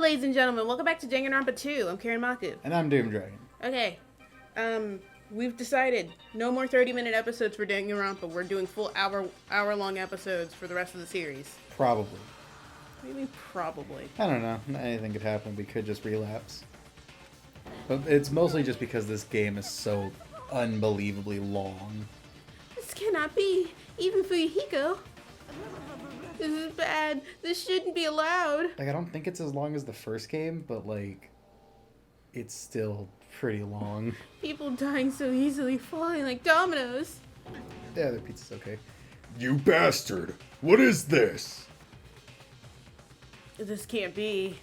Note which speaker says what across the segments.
Speaker 1: ladies and gentlemen. Welcome back to Danganronpa 2. I'm Karen Maku.
Speaker 2: And I'm Doom Dragon.
Speaker 1: Okay. We've decided no more 30-minute episodes for Danganronpa. We're doing full hour-long episodes for the rest of the series.
Speaker 2: Probably.
Speaker 1: What do you mean, probably?
Speaker 2: I don't know. Anything could happen. We could just relapse. But it's mostly just because this game is so unbelievably long.
Speaker 1: This cannot be. Even Fuyihiko. This is bad. This shouldn't be allowed.
Speaker 2: Like, I don't think it's as long as the first game, but, like, it's still pretty long.
Speaker 1: People dying so easily, falling like dominoes.
Speaker 2: Yeah, the pizza's okay.
Speaker 3: You bastard! What is this?
Speaker 1: This can't be.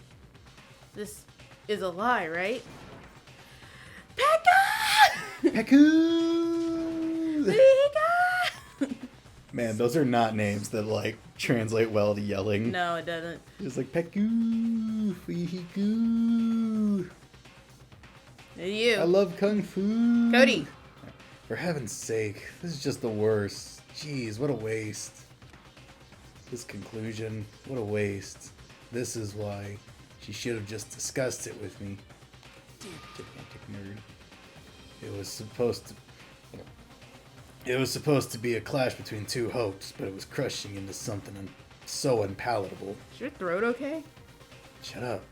Speaker 1: This is a lie, right? Pekka!
Speaker 2: Peku!
Speaker 1: Fuyihiko!
Speaker 2: Man, those are not names that, like, translate well to yelling.
Speaker 1: No, it doesn't.
Speaker 2: It's like, Peku! Fuyihiko!
Speaker 1: You.
Speaker 2: I love Kung Fu!
Speaker 1: Cody.
Speaker 2: For heaven's sake, this is just the worst. Jeez, what a waste. This conclusion, what a waste. This is why she should have just discussed it with me. Gigantic nerd. It was supposed to be a clash between two hopes, but it was crushing into something so unpalatable.
Speaker 1: Is your throat okay?
Speaker 2: Shut up,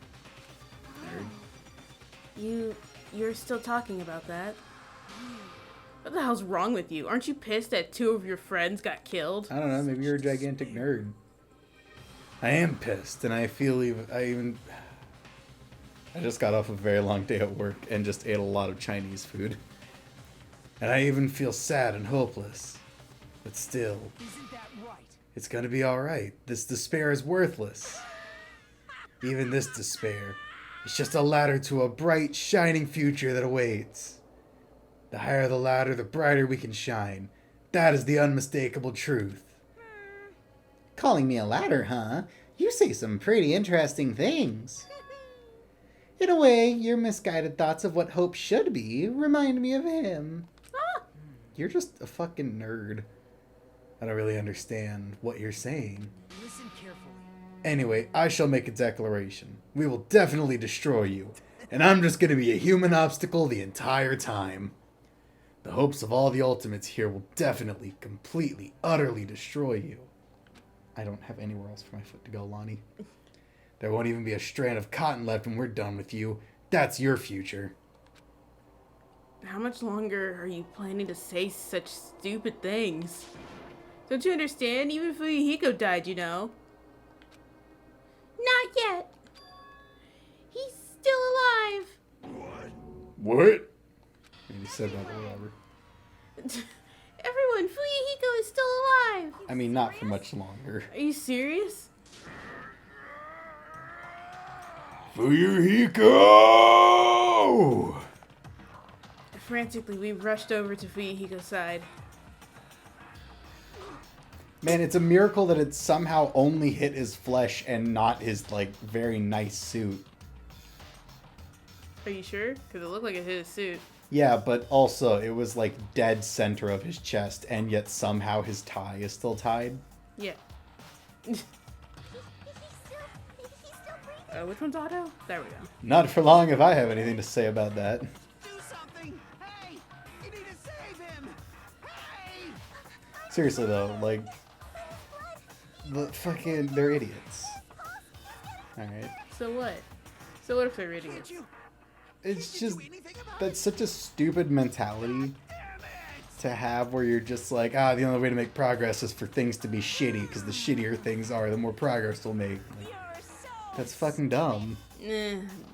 Speaker 2: nerd.
Speaker 1: You're still talking about that? What the hell's wrong with you? Aren't you pissed that two of your friends got killed?
Speaker 2: I don't know, maybe you're a gigantic nerd. I am pissed, and I feel I just got off a very long day at work and just ate a lot of Chinese food. And I even feel sad and hopeless. But still,
Speaker 4: Isn't that right?
Speaker 2: it's gonna be alright. This despair is worthless. Even this despair is just a ladder to a bright, shining future that awaits. The higher the ladder, the brighter we can shine. That is the unmistakable truth. Calling me a ladder, huh? You say some pretty interesting things. In a way, your misguided thoughts of what hope should be remind me of him. You're just a fucking nerd. I don't really understand what you're saying.
Speaker 4: Listen carefully.
Speaker 2: Anyway, I shall make a declaration. We will definitely destroy you. And I'm just gonna be a human obstacle the entire time. The hopes of all the ultimates here will definitely, completely, utterly destroy you. I don't have anywhere else for my foot to go, Lonnie. There won't even be a strand of cotton left when we're done with you. That's your future.
Speaker 1: How much longer are you planning to say such stupid things? Don't you understand? Even Fuyihiko died, you know. Not yet. He's still alive.
Speaker 3: What?
Speaker 2: You said that, whatever.
Speaker 1: Everyone, Fuyihiko is still alive.
Speaker 2: I mean, not for much longer.
Speaker 1: Are you serious?
Speaker 3: Fuyihiko!
Speaker 1: Frantically, we rushed over to Fuyihiko's side.
Speaker 2: Man, it's a miracle that it somehow only hit his flesh and not his, like, very nice suit.
Speaker 1: Are you sure? Because it looked like it hit his suit.
Speaker 2: Yeah, but also, it was, like, dead center of his chest, and yet somehow his tie is still tied.
Speaker 1: Yeah. Which one's Otto? There we go.
Speaker 2: Not for long if I have anything to say about that.
Speaker 4: Do something! Hey! You need to save him! Hey!
Speaker 2: Seriously, though, like, they're idiots. Alright.
Speaker 1: So what? So what if they're idiots?
Speaker 2: It's just, that's such a stupid mentality to have where you're just like, the only way to make progress is for things to be shitty, because the shittier things are, the more progress we'll make. Like, that's fucking dumb.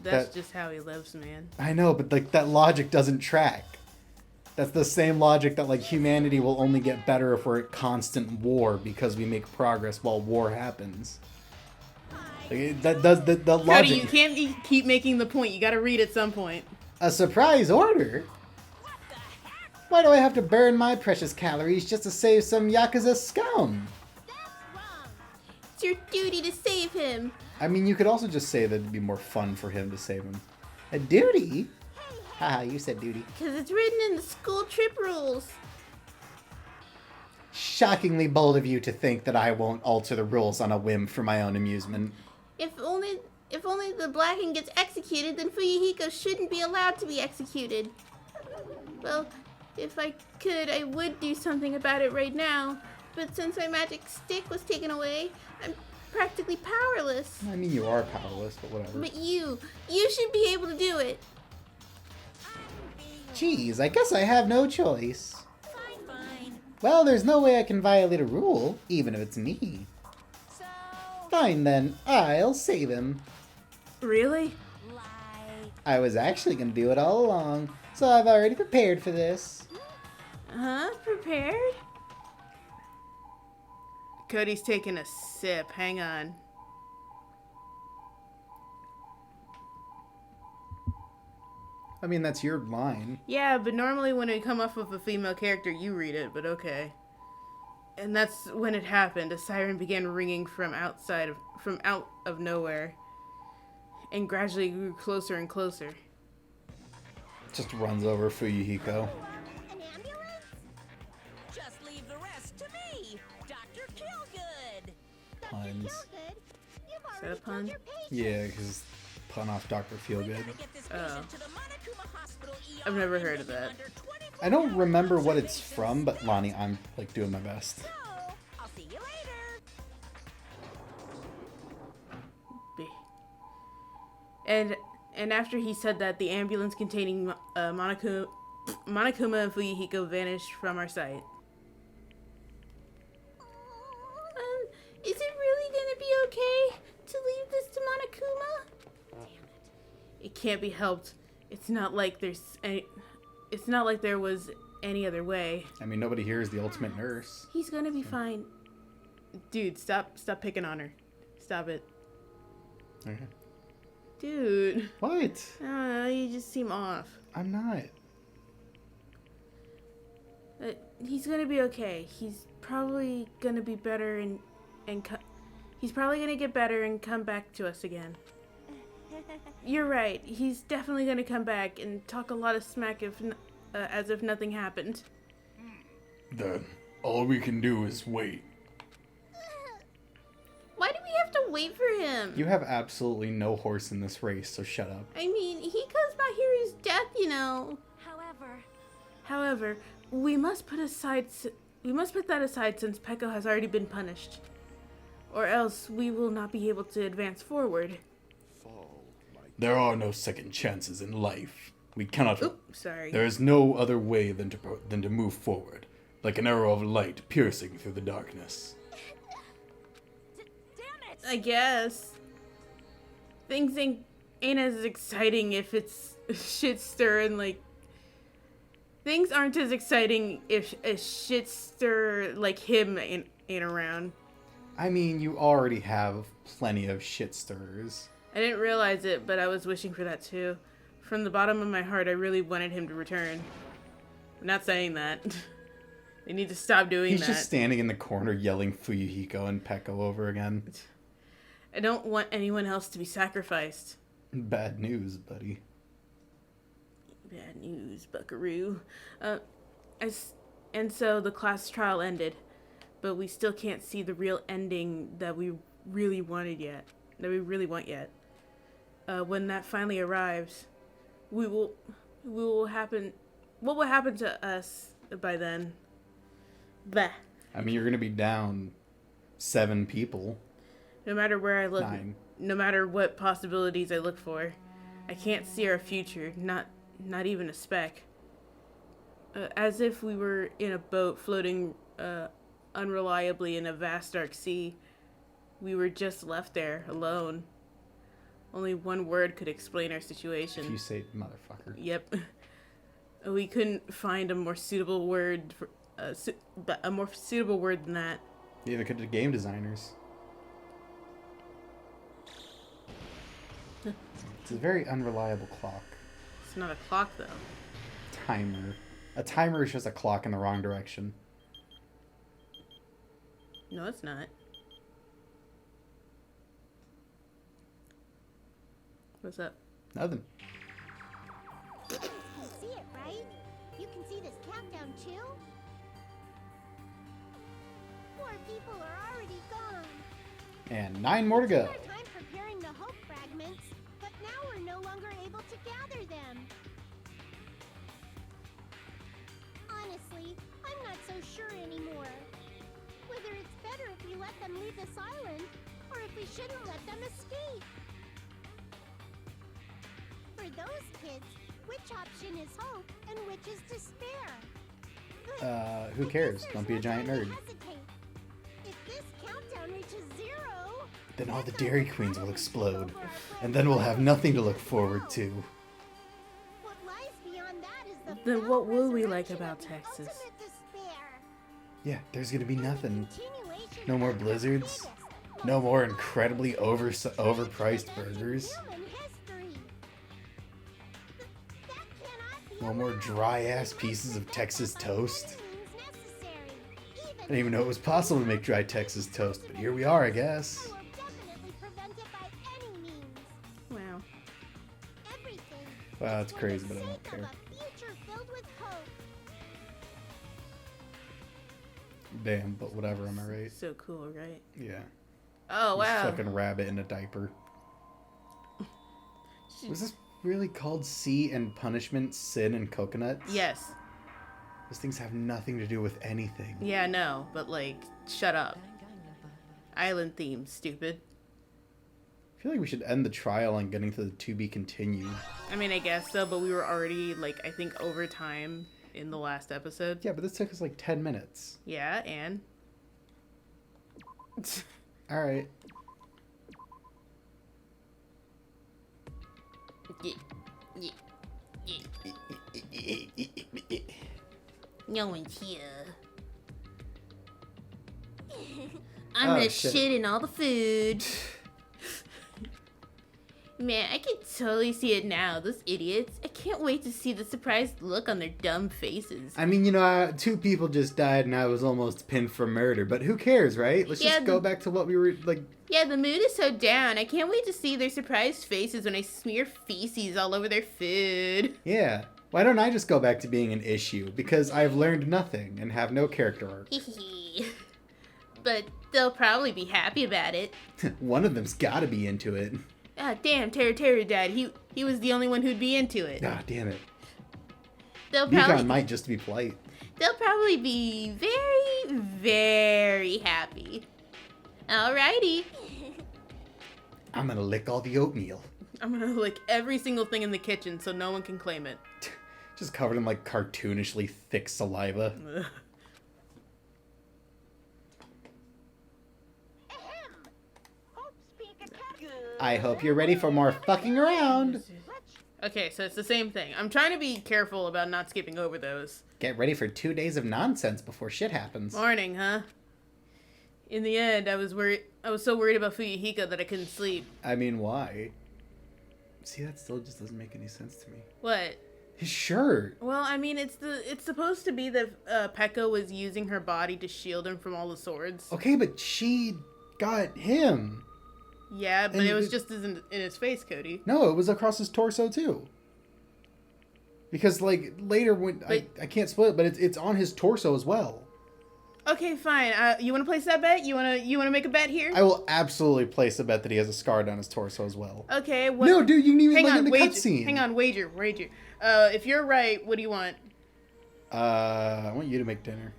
Speaker 1: That's just how he lives, man.
Speaker 2: I know, but like that logic doesn't track. That's the same logic that like humanity will only get better if we're at constant war because we make progress while war happens. Like, that does the logic.
Speaker 1: Cody, you can't keep making the point. You gotta read at some point.
Speaker 2: A surprise order? Why do I have to burn my precious calories just to save some Yakuza scum?
Speaker 1: It's your duty to save him.
Speaker 2: I mean, you could also just say that it'd be more fun for him to save him. A duty? Haha, you said duty.
Speaker 1: Because it's written in the school trip rules.
Speaker 2: Shockingly bold of you to think that I won't alter the rules on a whim for my own amusement.
Speaker 1: If only If only the Blackened gets executed, then Fuyihiko shouldn't be allowed to be executed. Well, if I could, I would do something about it right now. But since my magic stick was taken away, I'm practically powerless.
Speaker 2: I mean, you are powerless, but whatever.
Speaker 1: But you should be able to do it.
Speaker 2: Geez, I guess I have no choice.
Speaker 5: Fine.
Speaker 2: Well, there's no way I can violate a rule, even if it's me.
Speaker 5: So,
Speaker 2: Fine then, I'll save him.
Speaker 1: Really?
Speaker 5: like,
Speaker 2: I was actually gonna do it all along, so I've already prepared for this.
Speaker 1: Huh? Prepared? Cody's taking a sip. Hang on.
Speaker 2: I mean, that's your line.
Speaker 1: Yeah, but normally when we come off of a female character, you read it, but okay. And that's when it happened. A siren began ringing from out of nowhere, and gradually grew closer and closer.
Speaker 2: Just runs over Fuyihiko.
Speaker 5: an ambulance? Just leave the rest to me, Dr. Killgood.
Speaker 2: Puns.
Speaker 5: You've
Speaker 1: that a
Speaker 5: already
Speaker 1: pun?
Speaker 5: killed your patient.
Speaker 2: Yeah, because pun off Dr. Feelgood.
Speaker 5: Gotta get this patient to the Monokuma Hospital ER
Speaker 1: I've never
Speaker 5: in
Speaker 1: heard of that.
Speaker 5: under 24
Speaker 2: I don't remember what
Speaker 5: hours
Speaker 2: it's
Speaker 5: of
Speaker 2: from, but Lonnie, I'm like doing my best.
Speaker 5: So, I'll see you later.
Speaker 1: And after he said that, the ambulance containing Monokuma and Fuyihiko vanished from our sight. Is it really gonna be okay to leave this to Monokuma? Damn it! It can't be helped. It's not like there was any other way.
Speaker 2: I mean, nobody here is the ultimate nurse.
Speaker 1: He's gonna be fine. Dude, stop picking on her. Stop it.
Speaker 2: Okay.
Speaker 1: Dude.
Speaker 2: What?
Speaker 1: I don't know, you just seem off.
Speaker 2: I'm not.
Speaker 1: He's gonna be okay. He's probably gonna be better he's probably gonna get better and come back to us again. You're right. He's definitely gonna come back and talk a lot of smack as if nothing happened.
Speaker 3: Then all we can do is wait.
Speaker 1: Why do we have to wait for him?
Speaker 2: You have absolutely no horse in this race, so shut up.
Speaker 1: I mean, he caused my hero's death, you know. However, we must put that aside since Peko has already been punished. Or else we will not be able to advance forward.
Speaker 3: There are no second chances in life. We cannot.
Speaker 1: Oop, sorry.
Speaker 3: There is no other way than to move forward, like an arrow of light piercing through the darkness.
Speaker 5: Damn it!
Speaker 1: I guess. Things ain't as exciting if it's shit stirring, like. Things aren't as exciting if a shit stir like him ain't around.
Speaker 2: I mean, you already have plenty of shit stirrers.
Speaker 1: I didn't realize it, but I was wishing for that too. From the bottom of my heart, I really wanted him to return. I'm not saying that. They need to stop doing
Speaker 2: He's
Speaker 1: that.
Speaker 2: just standing in the corner yelling Fuyihiko and Peko over again.
Speaker 1: I don't want anyone else to be sacrificed.
Speaker 2: Bad news, buddy.
Speaker 1: Bad news, buckaroo. And so the class trial ended, but we still can't see the real ending that we really want yet. When that finally arrives, what will happen to us by then? Bah.
Speaker 2: I mean, you're gonna be down 7 people.
Speaker 1: No matter where I look,
Speaker 2: 9.
Speaker 1: no matter what possibilities I look for, I can't see our future, not even a speck. As if we were in a boat floating unreliably in a vast dark sea. We were just left there, alone. Only one word could explain our situation.
Speaker 2: If you say motherfucker.
Speaker 1: Yep. We couldn't find a more suitable word a more suitable word than that.
Speaker 2: Neither could the game designers. It's a very unreliable clock.
Speaker 1: It's not a clock, though.
Speaker 2: Timer. A timer is just a clock in the wrong direction.
Speaker 1: No, it's not. What's up?
Speaker 2: Nothing.
Speaker 5: You see it, right? You can see this countdown too? 4 people are already gone.
Speaker 2: And 9 more to go.
Speaker 5: Our time preparing the hope fragment
Speaker 6: fragments, but now we're no longer able to gather them. Honestly, I'm not so sure anymore. Whether it's better if we let them leave this island, or if we shouldn't let them escape. For those kids, which option is hope and which is despair?
Speaker 2: Who cares? Don't be a giant nerd.
Speaker 6: If this countdown reaches 0,
Speaker 2: Then all the Dairy Queens will explode, and then we'll have nothing to look forward to.
Speaker 6: what lies beyond that is the
Speaker 1: Then
Speaker 6: foul
Speaker 1: what will we like
Speaker 6: resurrection
Speaker 1: about
Speaker 6: of the
Speaker 1: Texas?
Speaker 6: ultimate despair.
Speaker 2: Yeah, there's gonna be nothing.
Speaker 6: Continuation
Speaker 2: No more
Speaker 6: of the
Speaker 2: blizzards.
Speaker 6: biggest,
Speaker 2: No more incredibly overpriced burgers.
Speaker 6: human history. That cannot be
Speaker 2: No more
Speaker 6: allowed.
Speaker 2: dry-ass pieces of Texas toast.
Speaker 6: By any means necessary.
Speaker 2: I didn't even know it was possible to make dry Texas toast, but here we are, I guess.
Speaker 6: I will definitely prevent it by any means.
Speaker 1: Wow.
Speaker 6: Everything.
Speaker 2: Wow,
Speaker 6: is
Speaker 2: that's
Speaker 6: for
Speaker 2: crazy,
Speaker 6: the
Speaker 2: but I don't
Speaker 6: sake of
Speaker 2: care.
Speaker 6: a future filled with hope.
Speaker 2: Damn, but whatever, am I right?
Speaker 1: So cool, right?
Speaker 2: Yeah.
Speaker 1: Oh,
Speaker 2: This
Speaker 1: wow.
Speaker 2: fucking rabbit in a diaper. Was this really called Sea and Punishment, Sin and Coconuts?
Speaker 1: Yes.
Speaker 2: Those things have nothing to do with anything.
Speaker 1: Yeah, no, but like, shut up. Island theme, stupid.
Speaker 2: I feel like we should end the trial on getting to the to be continued.
Speaker 1: I mean, I guess so, but we were already, like, I think over time in the last episode.
Speaker 2: Yeah, but this took us like 10 minutes.
Speaker 1: Yeah, and?
Speaker 2: Alright.
Speaker 1: No one's here. I'm
Speaker 2: Oh,
Speaker 1: gonna
Speaker 2: shit.
Speaker 1: shit in all the food. Man, I can totally see it now. Those idiots. I can't wait to see the surprised look on their dumb faces.
Speaker 2: I mean, you know, 2 people just died and I was almost pinned for murder, but who cares, right? Let's
Speaker 1: Yeah,
Speaker 2: just go back to what we were, like...
Speaker 1: Yeah, the mood is so down. I can't wait to see their surprised faces when I smear feces all over their food.
Speaker 2: Yeah. Why don't I just go back to being an issue? Because I've learned nothing and have no character arc.
Speaker 1: But they'll probably be happy about it.
Speaker 2: One of them's gotta be into it.
Speaker 1: Ah, damn, Terra died. He was the only one who'd be into it.
Speaker 2: Ah, damn it.
Speaker 1: They'll
Speaker 2: Beacon
Speaker 1: probably
Speaker 2: might just be polite.
Speaker 1: they'll probably be very, very happy. Alrighty.
Speaker 2: I'm gonna lick all the oatmeal.
Speaker 1: I'm gonna lick every single thing in the kitchen so no one can claim it.
Speaker 2: Just covered in, like, cartoonishly thick saliva.
Speaker 1: Ugh.
Speaker 6: Ahem. Hope's Peak Academy.
Speaker 2: I hope you're ready for more fucking around.
Speaker 1: Okay, so it's the same thing. I'm trying to be careful about not skipping over those.
Speaker 2: Get ready for 2 days of nonsense before shit happens.
Speaker 1: Morning, huh? In the end, I was so worried about Fuyihiko that I couldn't sleep.
Speaker 2: I mean, why? See, that still just doesn't make any sense to me.
Speaker 1: What?
Speaker 2: His shirt.
Speaker 1: Well, I mean, it's supposed to be that Pekka was using her body to shield him from all the swords.
Speaker 2: Okay, but she got him.
Speaker 1: Yeah, but
Speaker 2: And
Speaker 1: it was
Speaker 2: it-
Speaker 1: just in his face, Cody.
Speaker 2: No, it was across his torso too. Because like later when
Speaker 1: But-
Speaker 2: I can't split it, but it's on his torso as well.
Speaker 1: Okay, fine. You want to place that bet? You wanna make a bet here?
Speaker 2: I will absolutely place a bet that he has a scar down his torso as well.
Speaker 1: Okay. What,
Speaker 2: No, dude, you can even
Speaker 1: hang
Speaker 2: look
Speaker 1: on,
Speaker 2: in the
Speaker 1: wager.
Speaker 2: cutscene.
Speaker 1: Hang on, wager. If you're right, what do you want?
Speaker 2: I want you to make dinner.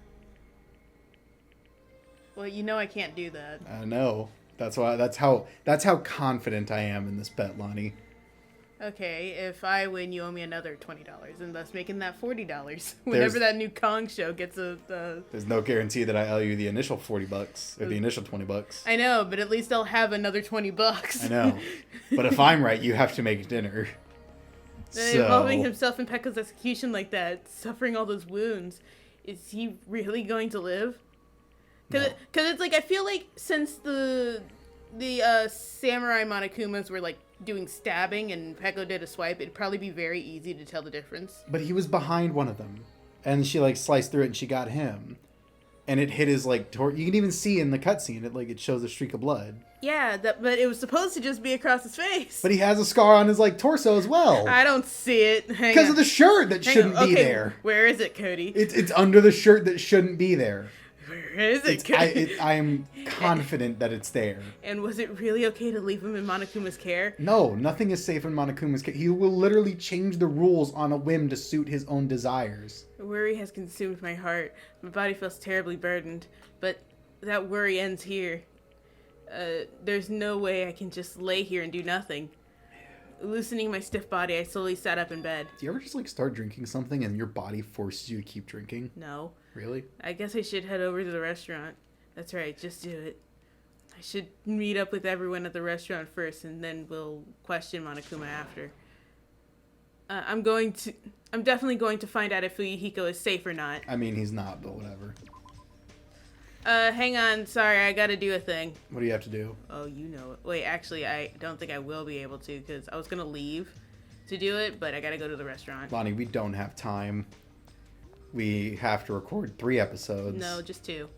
Speaker 1: Well, you know I can't do that.
Speaker 2: I know. That's why. That's how confident I am in this bet, Lonnie.
Speaker 1: Okay, if I win, you owe me another $20, and thus making that $40. Whenever that new Kong show gets a.
Speaker 2: There's no guarantee that I owe you the initial $40 or the initial $20.
Speaker 1: I know, but at least I'll have another $20.
Speaker 2: I know. But if I'm right, you have to make dinner.
Speaker 1: Involving himself in Pekka's execution like that, suffering all those wounds, is he really going to live? Because it's like, I feel like since the samurai Monokumas were like doing stabbing and Pekka did a swipe, it'd probably be very easy to tell the difference.
Speaker 2: But he was behind one of them, and she like sliced through it, and she got him, and it hit his like. You can even see in the cutscene it shows a streak of blood.
Speaker 1: Yeah, but it was supposed to just be across his face.
Speaker 2: But he has a scar on his like torso as well.
Speaker 1: I don't see it.
Speaker 2: Because of the shirt that shouldn't be there.
Speaker 1: Where is it, Cody?
Speaker 2: It's under the shirt that shouldn't be there.
Speaker 1: Where is it?
Speaker 2: I'm confident that it's there.
Speaker 1: And was it really okay to leave him in Monokuma's care?
Speaker 2: No, nothing is safe in Monokuma's case. He will literally change the rules on a whim to suit his own desires.
Speaker 1: Worry has consumed my heart. My body feels terribly burdened, but that worry ends here. There's no way I can just lay here and do nothing. Loosening my stiff body, I slowly sat up in bed.
Speaker 2: Do you ever just like start drinking something and your body forces you to keep drinking?
Speaker 1: No.
Speaker 2: Really?
Speaker 1: I guess I should head over to the restaurant. That's right, just do it. I should meet up with everyone at the restaurant first, and then we'll question Monokuma after. I'm definitely going to find out if Fuyihiko is safe or not.
Speaker 2: I mean, he's not, but whatever.
Speaker 1: Hang on. Sorry, I gotta do a thing.
Speaker 2: What do you have to do?
Speaker 1: Oh, you know it. Wait, actually, I don't think I will be able to, because I was gonna leave to do it, but I gotta go to the restaurant.
Speaker 2: Lonnie, we don't have time. We have to record 3 episodes.
Speaker 1: No, just 2.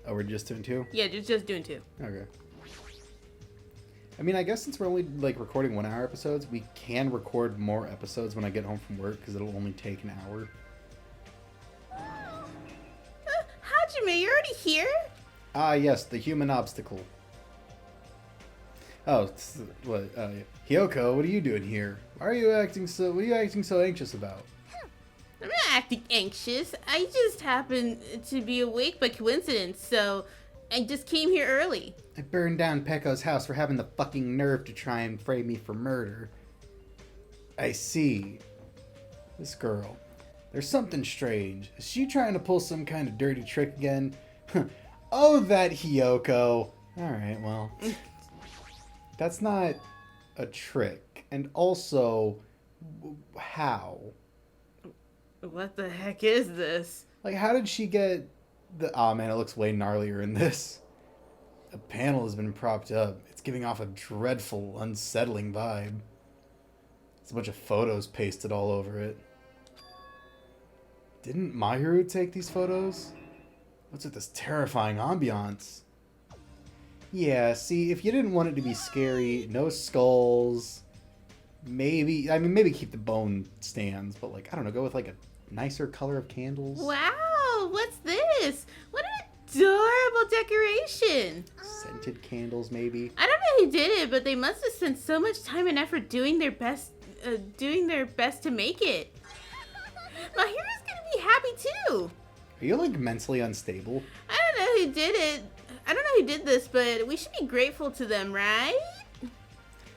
Speaker 2: Oh, we're just doing 2?
Speaker 1: Yeah, just doing 2.
Speaker 2: Okay. I mean, I guess since we're only, like, recording 1-hour episodes, we can record more episodes when I get home from work, because it'll only take an hour.
Speaker 1: Hajime, you're already here?
Speaker 2: Ah, yes, the human obstacle. Oh, what? Hiyoko, what are you doing here? What are you acting so anxious about?
Speaker 1: I'm not acting anxious. I just happened to be awake by coincidence, so I just came here early.
Speaker 2: I burned down Pekko's house for having the fucking nerve to try and frame me for murder. I see. This girl. There's something strange. Is she trying to pull some kind of dirty trick again? Oh, that Hiyoko. Alright, well. That's not a trick. And also, how?
Speaker 1: What the heck is this?
Speaker 2: Like, how did she get the... Oh, man, it looks way gnarlier in this. A panel has been propped up. It's giving off a dreadful, unsettling vibe. There's a bunch of photos pasted all over it. Didn't Mahiru take these photos? What's with this terrifying ambiance? Yeah, see, if you didn't want it to be scary, no skulls, maybe keep the bone stands, but like, I don't know, go with like a nicer color of candles.
Speaker 1: Wow, what's this? What an adorable decoration.
Speaker 2: Scented candles, maybe.
Speaker 1: I don't know who did it, but they must have spent so much time and effort doing their best to make it. Mahiru's gonna be happy too.
Speaker 2: Are you like mentally unstable?
Speaker 1: I don't know who did it. I don't know who did this, but we should be grateful to them, right?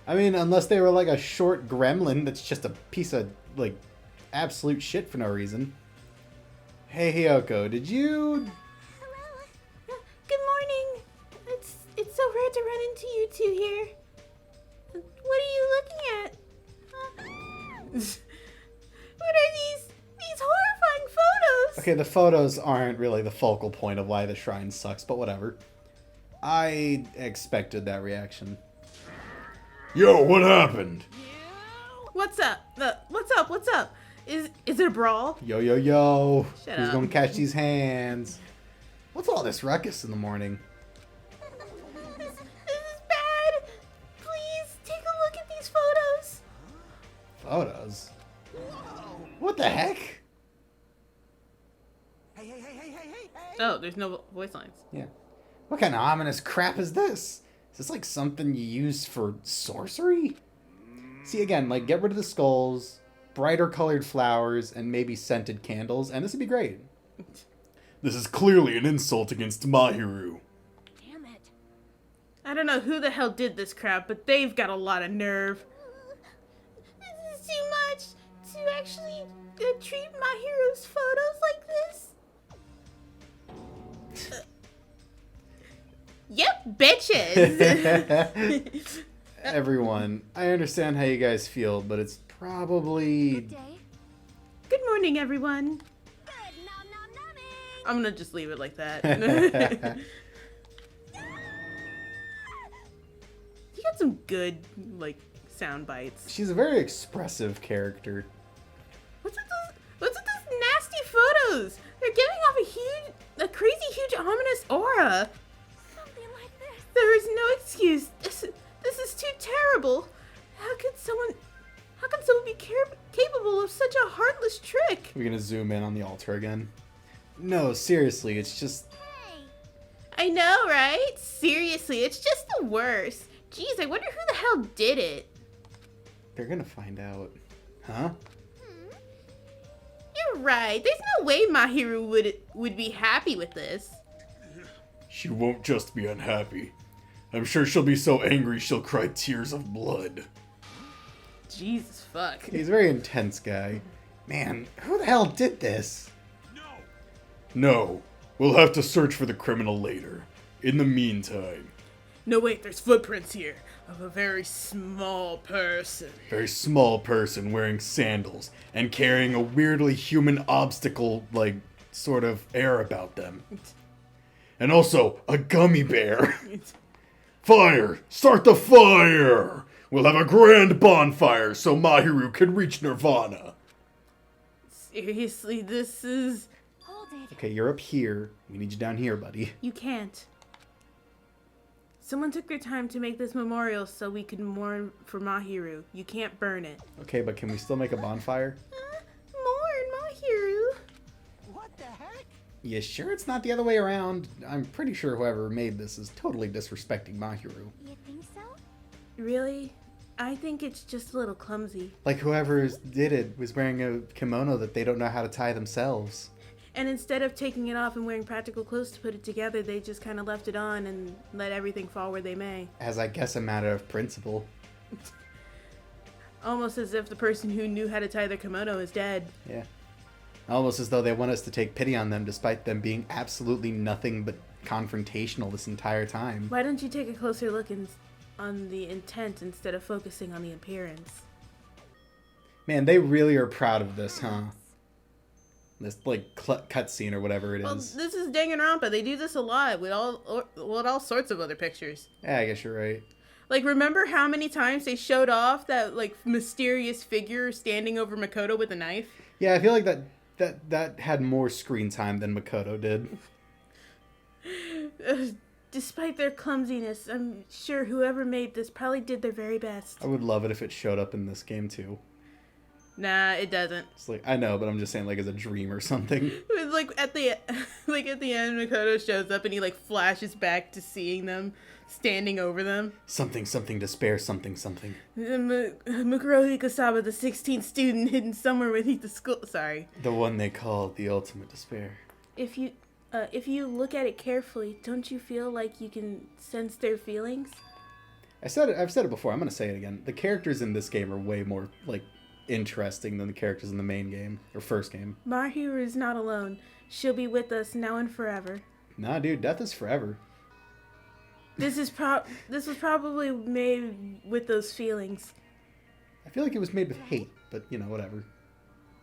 Speaker 2: I mean, unless they were like a short gremlin that's just a piece of like absolute shit for no reason. Hey Hiyoko, did you...
Speaker 1: Hello. Good morning. It's so rare to run into you two here. What are you looking at? What are these horrifying photos?
Speaker 2: Okay, the photos aren't really the focal point of why the shrine sucks, but whatever. I expected that reaction.
Speaker 3: Yo, what happened?
Speaker 1: What's up? What's up? Is it a brawl?
Speaker 2: Yo, yo, yo.
Speaker 1: Shut
Speaker 2: Who's
Speaker 1: up.
Speaker 2: gonna catch these hands? What's all this ruckus in the morning?
Speaker 1: This is bad. Please take a look at these photos.
Speaker 2: Photos?
Speaker 4: Whoa!
Speaker 2: What the heck?
Speaker 4: Hey!
Speaker 1: Oh, there's no voice lines.
Speaker 2: Yeah. What kind of ominous crap is this? Is this like something you use for sorcery? See, again, like, get rid of the skulls, brighter colored flowers, and maybe scented candles, and this would be great.
Speaker 3: This is clearly an insult against Mahiru.
Speaker 5: Damn it.
Speaker 1: I don't know who the hell did this crap, but they've got a lot of nerve. This is too much to actually treat my hero's photos like this. Yep, bitches.
Speaker 2: Everyone, I understand how you guys feel, but it's probably...
Speaker 6: Day.
Speaker 1: Good morning, everyone.
Speaker 6: Good nom nom nomming.
Speaker 1: I'm gonna just leave it like that. You got some good, like, sound bites.
Speaker 2: She's a very expressive character.
Speaker 1: What's with those nasty photos? They're giving off a crazy huge ominous aura.
Speaker 6: Something like this.
Speaker 1: There is no excuse. This is too terrible. How can someone be capable of such a heartless trick?
Speaker 2: We're gonna zoom in on the altar again. No, seriously, it's just...
Speaker 6: Hey,
Speaker 1: I know, right? Seriously, it's just the worst. Jeez, I wonder who the hell did it.
Speaker 2: They're gonna find out. Huh?
Speaker 1: You're right. There's no way Mahiru would be happy with this.
Speaker 3: She won't just be unhappy. I'm sure she'll be so angry she'll cry tears of blood.
Speaker 1: Jesus fuck.
Speaker 2: He's a very intense guy. Man, who the hell did this?
Speaker 3: No, we'll have to search for the criminal later. In the meantime,
Speaker 1: No, wait, there's footprints here of a very small person.
Speaker 3: very small person wearing sandals and carrying a weirdly human obstacle, like, sort of air about them. And also, a gummy bear. Fire! Start the fire! We'll have a grand bonfire so Mahiru can reach Nirvana.
Speaker 1: Seriously, this is...
Speaker 6: Hold it.
Speaker 2: Okay, you're up here. We need you down here, buddy.
Speaker 1: You can't. Someone took their time to make this memorial so we could mourn for Mahiru. You can't burn it.
Speaker 2: Okay, but can we still make a bonfire?
Speaker 1: Mourn Mahiru.
Speaker 4: What the heck?
Speaker 2: You sure it's not the other way around? I'm pretty sure whoever made this is totally disrespecting Mahiru.
Speaker 6: You think so?
Speaker 1: Really? I think it's just a little clumsy.
Speaker 2: Like whoever did it was wearing a kimono that they don't know how to tie themselves.
Speaker 1: And instead of taking it off and wearing practical clothes to put it together, they just kind of left it on and let everything fall where they may.
Speaker 2: As I guess a matter of principle.
Speaker 1: Almost as if the person who knew how to tie their kimono is dead.
Speaker 2: Yeah. Almost as though they want us to take pity on them despite them being absolutely nothing but confrontational this entire time.
Speaker 1: Why don't you take a closer look on the intent instead of focusing on the appearance?
Speaker 2: Man, they really are proud of this, huh? This, like, cutscene or whatever it is.
Speaker 1: Well, this is Danganronpa. They do this a lot with all sorts of other pictures.
Speaker 2: Yeah, I guess you're right.
Speaker 1: Like, remember how many times they showed off that, like, mysterious figure standing over Makoto with a knife?
Speaker 2: Yeah, I feel like that had more screen time than Makoto did.
Speaker 1: Despite their clumsiness, I'm sure whoever made this probably did their very best.
Speaker 2: I would love it if it showed up in this game too.
Speaker 1: Nah, it doesn't.
Speaker 2: It's like, I know, but I'm just saying, like, as a dream or something.
Speaker 1: It was like at the end, Makoto shows up and he like flashes back to seeing them standing over them.
Speaker 2: Something to spare, something.
Speaker 1: Mukuro Hikosaba, the 16th student hidden somewhere beneath the school. Sorry.
Speaker 2: The one they call the ultimate despair.
Speaker 1: If you look at it carefully, don't you feel like you can sense their feelings?
Speaker 2: I've said it before, I'm gonna say it again. The characters in this game are way more, like, interesting than the characters in the main game, or first game.
Speaker 1: Mahiru is not alone. She'll be with us now and forever.
Speaker 2: Nah, dude, death is forever.
Speaker 1: This was probably made with those feelings.
Speaker 2: I feel like it was made with hate, but, you know, whatever.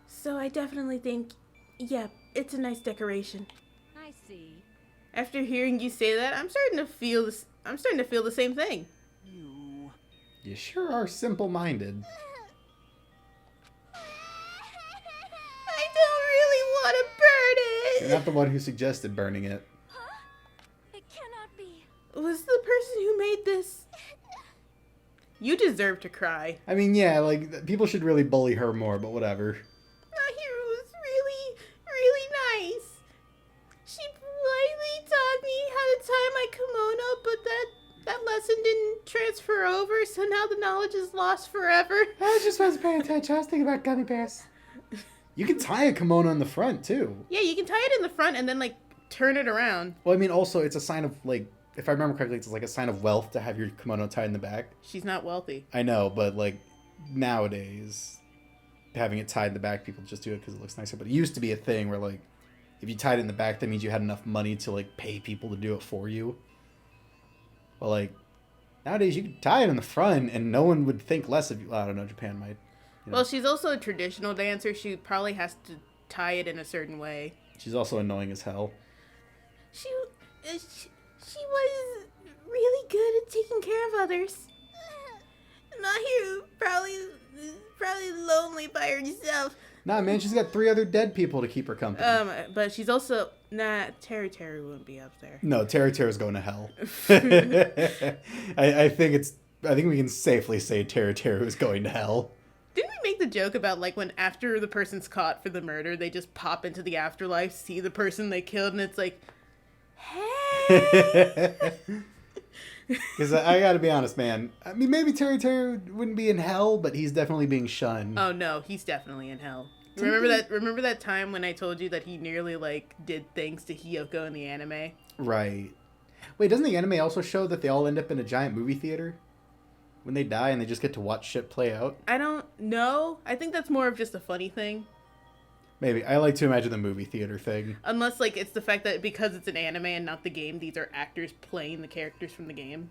Speaker 1: So I definitely think, yeah, it's a nice decoration.
Speaker 5: I see.
Speaker 1: After hearing you say that, I'm starting to feel the same thing.
Speaker 2: You sure are simple-minded.
Speaker 1: I don't really want to burn
Speaker 2: You're
Speaker 1: it.
Speaker 2: not the one who suggested burning it.
Speaker 6: Huh? It cannot be.
Speaker 1: Was the person who made this? You deserve to cry.
Speaker 2: I mean, yeah, like, people should really bully her more, but whatever.
Speaker 1: Mahiru was really, really nice. She politely taught me how to tie my kimono, but that lesson didn't transfer over, so now the knowledge is lost forever.
Speaker 2: I just wasn't paying attention. I was thinking about gummy bears. You can tie a kimono in the front, too.
Speaker 1: Yeah, you can tie it in the front and then, like, turn it around.
Speaker 2: Well, I mean, also, it's a sign of, like, if I remember correctly, it's like a sign of wealth to have your kimono tied in the back.
Speaker 1: She's not wealthy.
Speaker 2: I know, but, like, nowadays, having it tied in the back, people just do it because it looks nicer. But it used to be a thing where, like, if you tied it in the back, that means you had enough money to, like, pay people to do it for you. Well, like, nowadays, you can tie it in the front, and no one would think less of you. Well, I don't know, Japan might. You know.
Speaker 1: Well, she's also a traditional dancer. She probably has to tie it in a certain way.
Speaker 2: She's also annoying as hell.
Speaker 1: She was really good at taking care of others. Mahiru probably lonely by herself.
Speaker 2: Nah, man, she's got 3 other dead people to keep her company.
Speaker 1: But she's also Terry wouldn't be up there.
Speaker 2: No, Terra's going to hell. I think we can safely say Terra is going to hell.
Speaker 1: Didn't we make the joke about, like, when after the person's caught for the murder, they just pop into the afterlife, see the person they killed, and it's like, Hey.
Speaker 2: Because I gotta be honest, man. I mean, maybe Terry wouldn't be in hell, but he's definitely being shunned.
Speaker 1: Oh no, he's definitely in hell.
Speaker 2: Didn't
Speaker 1: Remember that time when I told you that he nearly like did things to Hiyoko in the anime?
Speaker 2: Right. Wait, doesn't the anime also show that they all end up in a giant movie theater? When they die and they just get to watch shit play out?
Speaker 1: I don't know. I think that's more of just a funny thing.
Speaker 2: Maybe. I like to imagine the movie theater thing.
Speaker 1: Unless like it's the fact that because it's an anime and not the game, these are actors playing the characters from the game.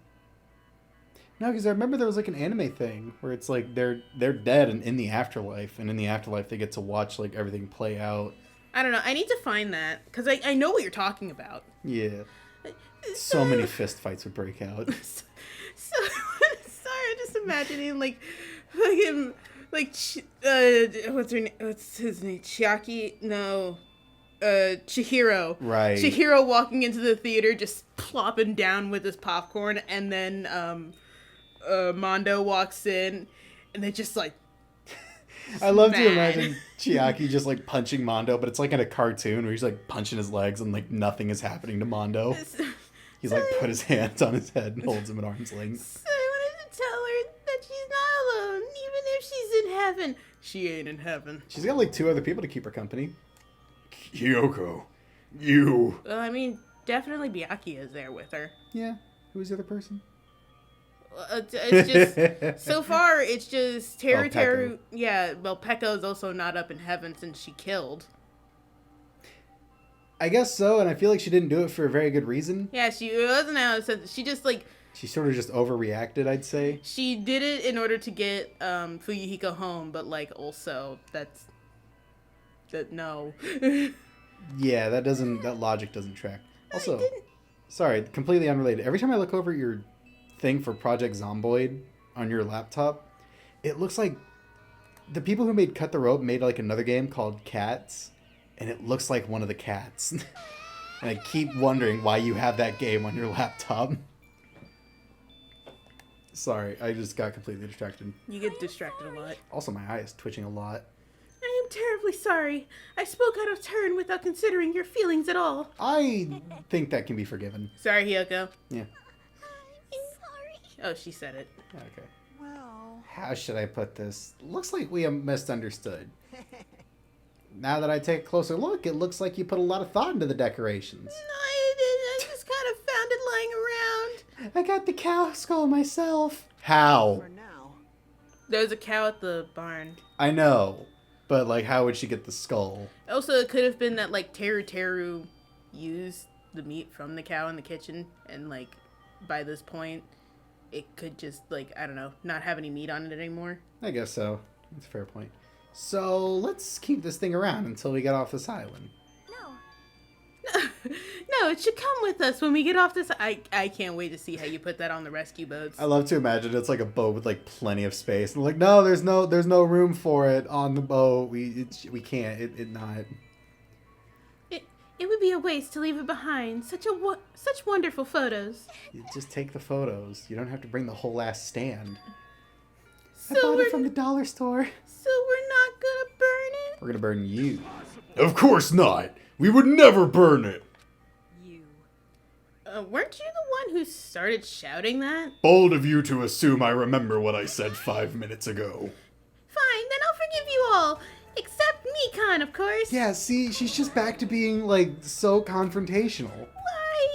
Speaker 2: No, because I remember there was like an anime thing where it's like they're dead and in the afterlife, and in the afterlife they get to watch like everything play out.
Speaker 1: I don't know. I need to find that because I know what you're talking about.
Speaker 2: Yeah. So many fist fights would break out.
Speaker 1: So sorry, I'm just imagining like him what's his name? Chiaki? No. Chihiro.
Speaker 2: Right.
Speaker 1: Chihiro walking into the theater just plopping down with his popcorn, and then Mondo walks in and they just like
Speaker 2: I love to
Speaker 1: mad.
Speaker 2: imagine Chiaki just like punching Mondo, but it's like in a cartoon where he's like punching his legs and like nothing is happening to Mondo. He's like put his hands on his head and holds him at arm's length.
Speaker 1: So I wanted to tell her that she's not alone, even if she's in heaven. She ain't in heaven.
Speaker 2: She's got like 2 other people to keep her company.
Speaker 3: Kyoko, you.
Speaker 1: Well, I mean, definitely Byakuya is there with her.
Speaker 2: Yeah. Who's the other person?
Speaker 1: It's just so far. It's just Teru
Speaker 2: Peko.
Speaker 1: Teru. Yeah, well, Peko is also not up in heaven since she killed.
Speaker 2: I guess so, and I feel like she didn't do it for a very good reason.
Speaker 1: Yeah, she wasn't out. She just like
Speaker 2: She sort of just overreacted, I'd say.
Speaker 1: she did it in order to get Fuyihiko home, but like also no.
Speaker 2: Yeah, that logic doesn't track. Also, sorry, completely unrelated. Every time I look over your thing for Project Zomboid on your laptop, it looks like the people who made Cut the Rope made like another game called Cats, and it looks like one of the cats. And I keep wondering why you have that game on your laptop. Sorry, I just got completely distracted.
Speaker 1: You get distracted a lot.
Speaker 2: Also, my eye is twitching a lot.
Speaker 1: I am terribly sorry. I spoke out of turn without considering your feelings at all.
Speaker 2: I think that can be forgiven.
Speaker 1: Sorry, Hiyoko.
Speaker 2: Yeah.
Speaker 6: Sorry.
Speaker 1: Oh, she said it.
Speaker 2: Okay.
Speaker 4: Well,
Speaker 2: How should I put this? Looks like we misunderstood. Now that I take a closer look, it looks like you put a lot of thought into the decorations.
Speaker 1: I just kind of found it lying around.
Speaker 2: I got the cow skull myself. How?
Speaker 4: for now.
Speaker 1: There's a cow at the barn.
Speaker 2: I know. But, like, how would she get the skull?
Speaker 1: Also, it could have been that, like, Teru used the meat from the cow in the kitchen, and, like, by this point, it could just, like, I don't know, not have any meat on it anymore.
Speaker 2: I guess so. That's a fair point. So, let's keep this thing around until we get off this island.
Speaker 6: No.
Speaker 1: No, it should come with us when we get off this. I can't wait to see how you put that on the rescue boats.
Speaker 2: I love to imagine it's like a boat with like plenty of space. And like, no, there's no room for it on the boat. We can't. It not.
Speaker 1: It would be a waste to leave it behind. Such wonderful photos.
Speaker 2: You just take the photos. You don't have to bring the whole ass stand. I
Speaker 1: So
Speaker 2: bought
Speaker 1: we're
Speaker 2: it from the dollar store.
Speaker 1: so we're not gonna burn it.
Speaker 2: We're gonna burn you.
Speaker 3: Of course not. We would never burn it.
Speaker 5: You.
Speaker 1: Weren't you the one who started shouting that?
Speaker 3: Bold of you to assume I remember what I said 5 minutes ago.
Speaker 1: Fine, then I'll forgive you all. Except Mikan, of course.
Speaker 2: Yeah, see, she's just back to being like so confrontational.
Speaker 1: Why?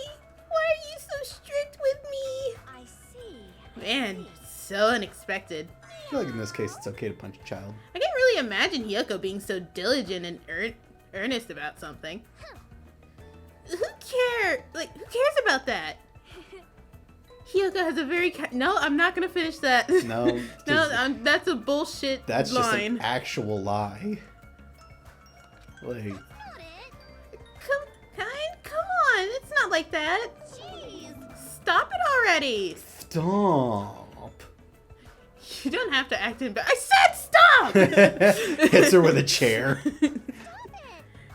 Speaker 1: Why are you so strict with me?
Speaker 6: I see.
Speaker 1: Man, so unexpected.
Speaker 2: I feel like in this case it's okay to punch a child.
Speaker 1: I can't really imagine Hiyoko being so diligent and earnest about something. Who cares? Like, who cares about that? Hiyoko has a very no. I'm not gonna finish that.
Speaker 2: No,
Speaker 1: No, that's a bullshit
Speaker 2: that's just
Speaker 1: line.
Speaker 2: an actual lie. Like,
Speaker 6: Got it.
Speaker 1: Come on, it's not like that.
Speaker 6: Jeez.
Speaker 1: Stop it already.
Speaker 2: stop.
Speaker 1: You don't have to act in. I said stop.
Speaker 2: Hits her with a chair.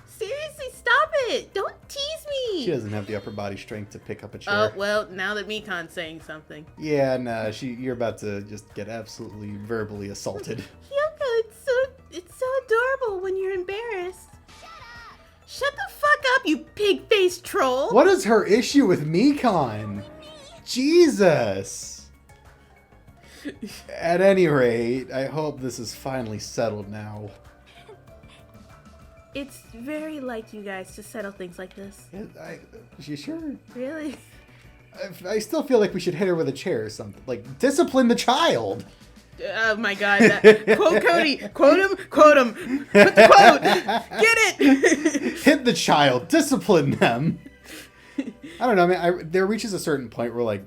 Speaker 1: Seriously, stop it! Don't tease me.
Speaker 2: She doesn't have the upper body strength to pick up a chair.
Speaker 1: Oh well, now that Mikan's saying something.
Speaker 2: Yeah, no, you're about to just get absolutely verbally assaulted.
Speaker 1: Hiyoko, it's so adorable when you're embarrassed. Shut the fuck up, you pig-faced troll! control.
Speaker 2: What is her issue with Mekon? Jesus. At any rate, I hope this is finally settled now.
Speaker 1: It's very like you guys to settle things like this.
Speaker 2: You sure?
Speaker 1: Really?
Speaker 2: I still feel like we should hit her with a chair or something. Like, discipline the child.
Speaker 1: Oh my god. Quote Cody. Quote him. Quote him. Put the quote. Get it.
Speaker 2: Hit the child. Discipline them. I don't know, man. There reaches a certain point where, like,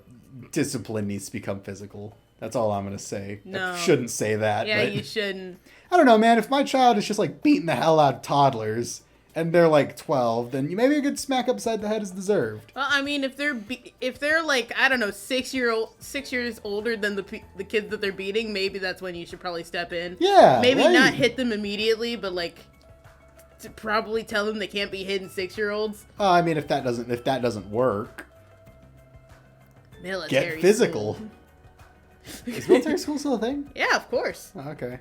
Speaker 2: discipline needs to become physical. That's all I'm going to say.
Speaker 1: No.
Speaker 2: I shouldn't say that.
Speaker 1: Yeah,
Speaker 2: but
Speaker 1: you shouldn't.
Speaker 2: I don't know, man. If my child is just, like, beating the hell out of toddlers and they're, like, 12, then maybe a good smack upside the head is deserved.
Speaker 1: Well, I mean, if they're like, I don't know, 6 years older than the kids that they're beating, maybe that's when you should probably step in.
Speaker 2: Yeah.
Speaker 1: Maybe
Speaker 2: right.
Speaker 1: not hit them immediately, but like to probably tell them they can't be hitting 6-year-olds.
Speaker 2: I mean, if that doesn't work,
Speaker 1: Military
Speaker 2: get physical.
Speaker 1: school.
Speaker 2: Is military school still a thing?
Speaker 1: Yeah, of course.
Speaker 2: Oh, okay.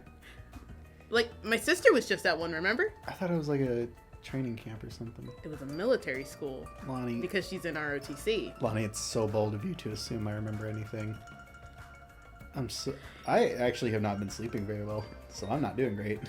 Speaker 1: Like my sister was just at one. Remember?
Speaker 2: I thought it was like a training camp or something.
Speaker 1: It was a military school
Speaker 2: Lonnie,
Speaker 1: because she's in ROTC.
Speaker 2: Lonnie, it's so bold of you to assume I remember anything. I actually have not been sleeping very well, so I'm not doing great.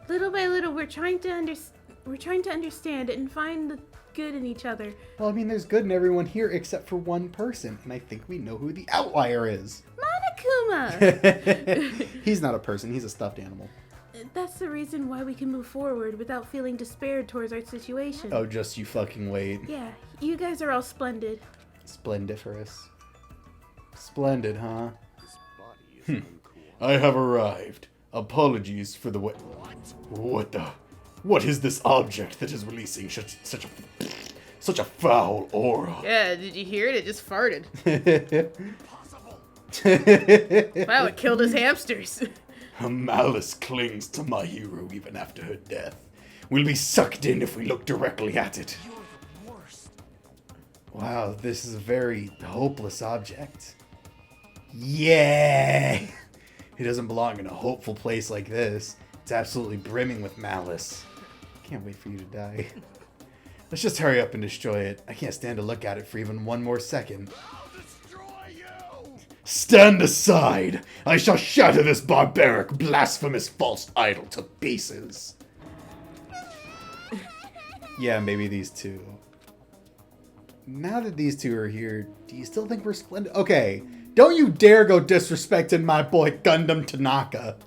Speaker 1: Little by little, we're trying to understand and find the good in each other.
Speaker 2: Well, I mean, there's good in everyone here except for one person, and I think we know who the outlier is.
Speaker 1: Monokuma!
Speaker 2: He's not a person, he's a stuffed animal.
Speaker 1: That's the reason why we can move forward without feeling despaired towards our situation.
Speaker 2: Oh, just you fucking wait.
Speaker 1: Yeah, you guys are all splendid.
Speaker 2: Splendiferous. Splendid, huh?
Speaker 3: I have arrived. Apologies for the way. What is this object that is releasing such a foul aura?
Speaker 1: Yeah, did you hear it? It just farted. Wow, it killed his hamsters.
Speaker 3: Her malice clings to my hero even after her death. We'll be sucked in if we look directly at it.
Speaker 2: Wow, this is a very hopeless object. Yeah! He doesn't belong in a hopeful place like this. It's absolutely brimming with malice. Can't wait for you to die. Let's just hurry up and destroy it. I can't stand to look at it for even one more second.
Speaker 3: Stand aside! I shall shatter this barbaric, blasphemous, false idol to pieces.
Speaker 2: Yeah, maybe these two. Now that these two are here, do you still think we're splendid? Okay, don't you dare go disrespecting my boy Gundam Tanaka.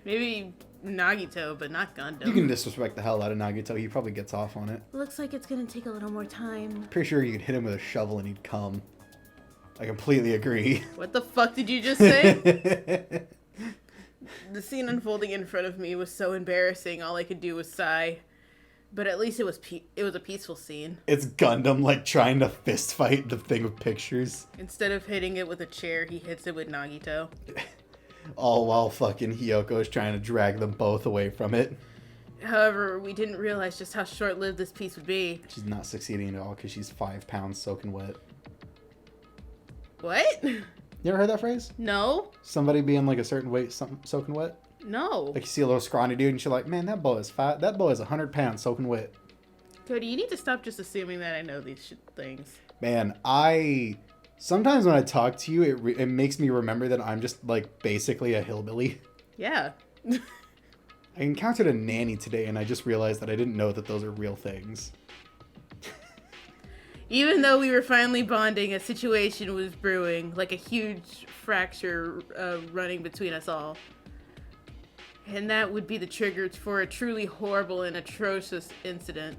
Speaker 1: Maybe Nagito, but not Gundam.
Speaker 2: You can disrespect the hell out of Nagito. He probably gets off on it.
Speaker 1: Looks like it's gonna take a little more time.
Speaker 2: Pretty sure you could hit him with a shovel and he'd come. I completely agree.
Speaker 1: What the fuck did you just say? The scene unfolding in front of me was so embarrassing. All I could do was sigh. But at least it was a peaceful scene.
Speaker 2: It's Gundam, like, trying to fist fight the thing with pictures.
Speaker 1: Instead of hitting it with a chair, he hits it with Nagito.
Speaker 2: All while fucking Hiyoko is trying to drag them both away from it.
Speaker 1: However, we didn't realize just how short-lived this piece would be.
Speaker 2: She's not succeeding at all because she's 5 pounds soaking wet.
Speaker 1: What?
Speaker 2: You ever heard that phrase?
Speaker 1: No.
Speaker 2: Somebody being like a certain weight, soaking wet?
Speaker 1: No.
Speaker 2: Like you see a little scrawny dude and you're like, man, that boy is 100 pounds soaking wet.
Speaker 1: Cody, you need to stop just assuming that I know these things.
Speaker 2: Man, sometimes when I talk to you, it makes me remember that I'm just like basically a hillbilly.
Speaker 1: Yeah.
Speaker 2: I encountered a nanny today and I just realized that I didn't know that those are real things.
Speaker 1: Even though we were finally bonding, a situation was brewing, like a huge fracture running between us all. And that would be the trigger for a truly horrible and atrocious incident.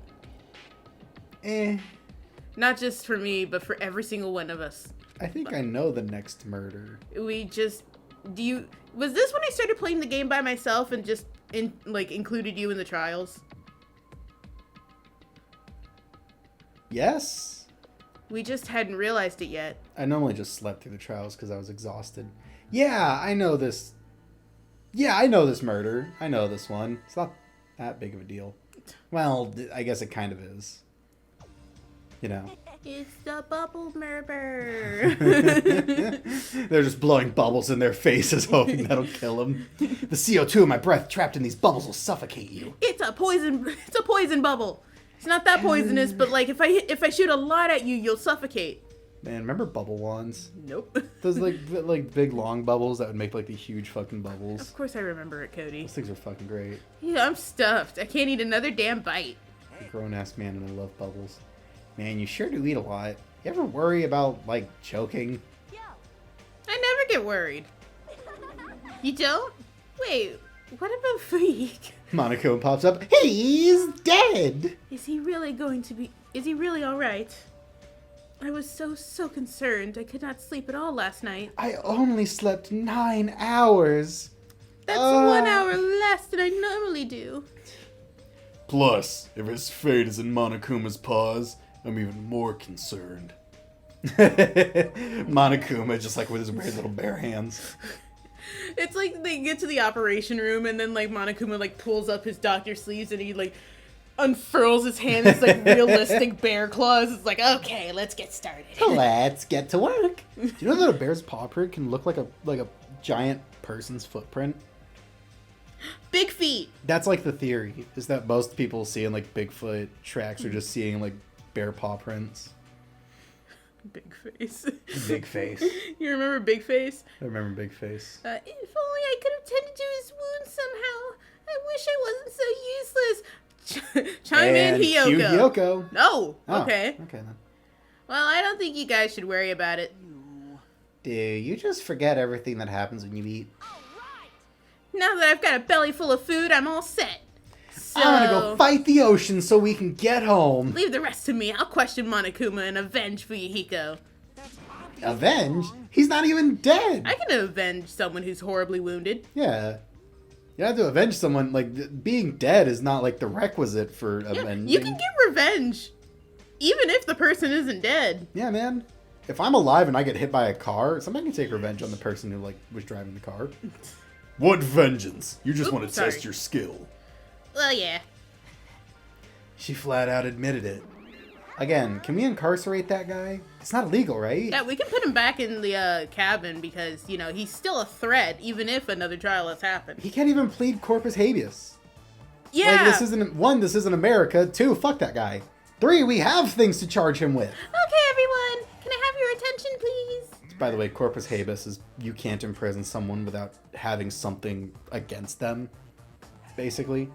Speaker 1: Not just for me, but for every single one of us.
Speaker 2: I think I know the next murder.
Speaker 1: Was this when I started playing the game by myself and just included you in the trials?
Speaker 2: Yes.
Speaker 1: We just hadn't realized it yet.
Speaker 2: I normally just slept through the trials because I was exhausted. Yeah, I know this. Yeah, I know this murder. I know this one. It's not that big of a deal. Well, I guess it kind of is. You know.
Speaker 1: It's the bubble murder.
Speaker 2: They're just blowing bubbles in their faces, hoping that'll kill them. The CO2 in my breath trapped in these bubbles will suffocate you.
Speaker 1: It's a poison bubble. It's not that poisonous, but like if I shoot a lot at you, you'll suffocate.
Speaker 3: Man, remember bubble wands?
Speaker 1: Nope.
Speaker 3: Those like big long bubbles that would make like the huge fucking bubbles.
Speaker 1: Of course I remember it, Cody.
Speaker 3: Those things are fucking great.
Speaker 1: Yeah, I'm stuffed. I can't eat another damn bite.
Speaker 3: A grown ass man and I love bubbles. Man, you sure do eat a lot. You ever worry about like choking?
Speaker 1: I never get worried. You don't? Wait, what about Fuyihiko?
Speaker 3: Monokuma pops up. He's dead!
Speaker 1: Is he really alright? I was so concerned. I could not sleep at all last night.
Speaker 3: I only slept 9 hours.
Speaker 1: That's 1 hour less than I normally do.
Speaker 3: Plus, if his fate is in Monokuma's paws, I'm even more concerned. Monokuma just like with his weird little bare hands.
Speaker 1: It's like they get to the operation room and then like Monokuma like pulls up his doctor sleeves and he like unfurls his hands. It's like realistic bear claws. It's like, okay, let's get started.
Speaker 3: Let's get to work. Do you know that a bear's paw print can look like a giant person's footprint?
Speaker 1: Big feet.
Speaker 3: That's like the theory, is that most people seeing like Bigfoot tracks are just seeing like bear paw prints.
Speaker 1: Big face.
Speaker 3: Big face.
Speaker 1: You remember Big Face?
Speaker 3: I remember Big Face.
Speaker 1: If only I could have tended to his wounds somehow. I wish I wasn't so useless. Chime in,
Speaker 3: And
Speaker 1: Hiyoko.
Speaker 3: cue Hiyoko.
Speaker 1: No.
Speaker 3: Oh,
Speaker 1: Okay.
Speaker 3: Okay then.
Speaker 1: Well, I don't think you guys should worry about it.
Speaker 3: Do you just forget everything that happens when you eat?
Speaker 1: Now that I've got a belly full of food, I'm all set. So,
Speaker 3: I'm gonna go fight the ocean so we can get home.
Speaker 1: leave the rest to me. I'll question Monokuma and avenge Fuyihiko.
Speaker 3: Avenge? He's not even dead.
Speaker 1: I can avenge someone who's horribly wounded.
Speaker 3: Yeah. You have to avenge someone. Like, being dead is not like the requisite for avenging.
Speaker 1: You can get revenge, even if the person isn't dead.
Speaker 3: Yeah, man. If I'm alive and I get hit by a car, somebody can take revenge on the person who like was driving the car. What vengeance? You just
Speaker 1: Oops,
Speaker 3: want to
Speaker 1: sorry.
Speaker 3: test your skill.
Speaker 1: Well, yeah.
Speaker 3: She flat out admitted it. Again, can we incarcerate that guy? It's not illegal, right?
Speaker 1: Yeah, we can put him back in the cabin because, you know, he's still a threat, even if another trial has happened.
Speaker 3: He can't even plead corpus habeas.
Speaker 1: Yeah!
Speaker 3: Like, this isn't America. 2, fuck that guy. 3, we have things to charge him with.
Speaker 1: Okay, everyone. Can I have your attention, please?
Speaker 3: By the way, corpus habeas is you can't imprison someone without having something against them, basically.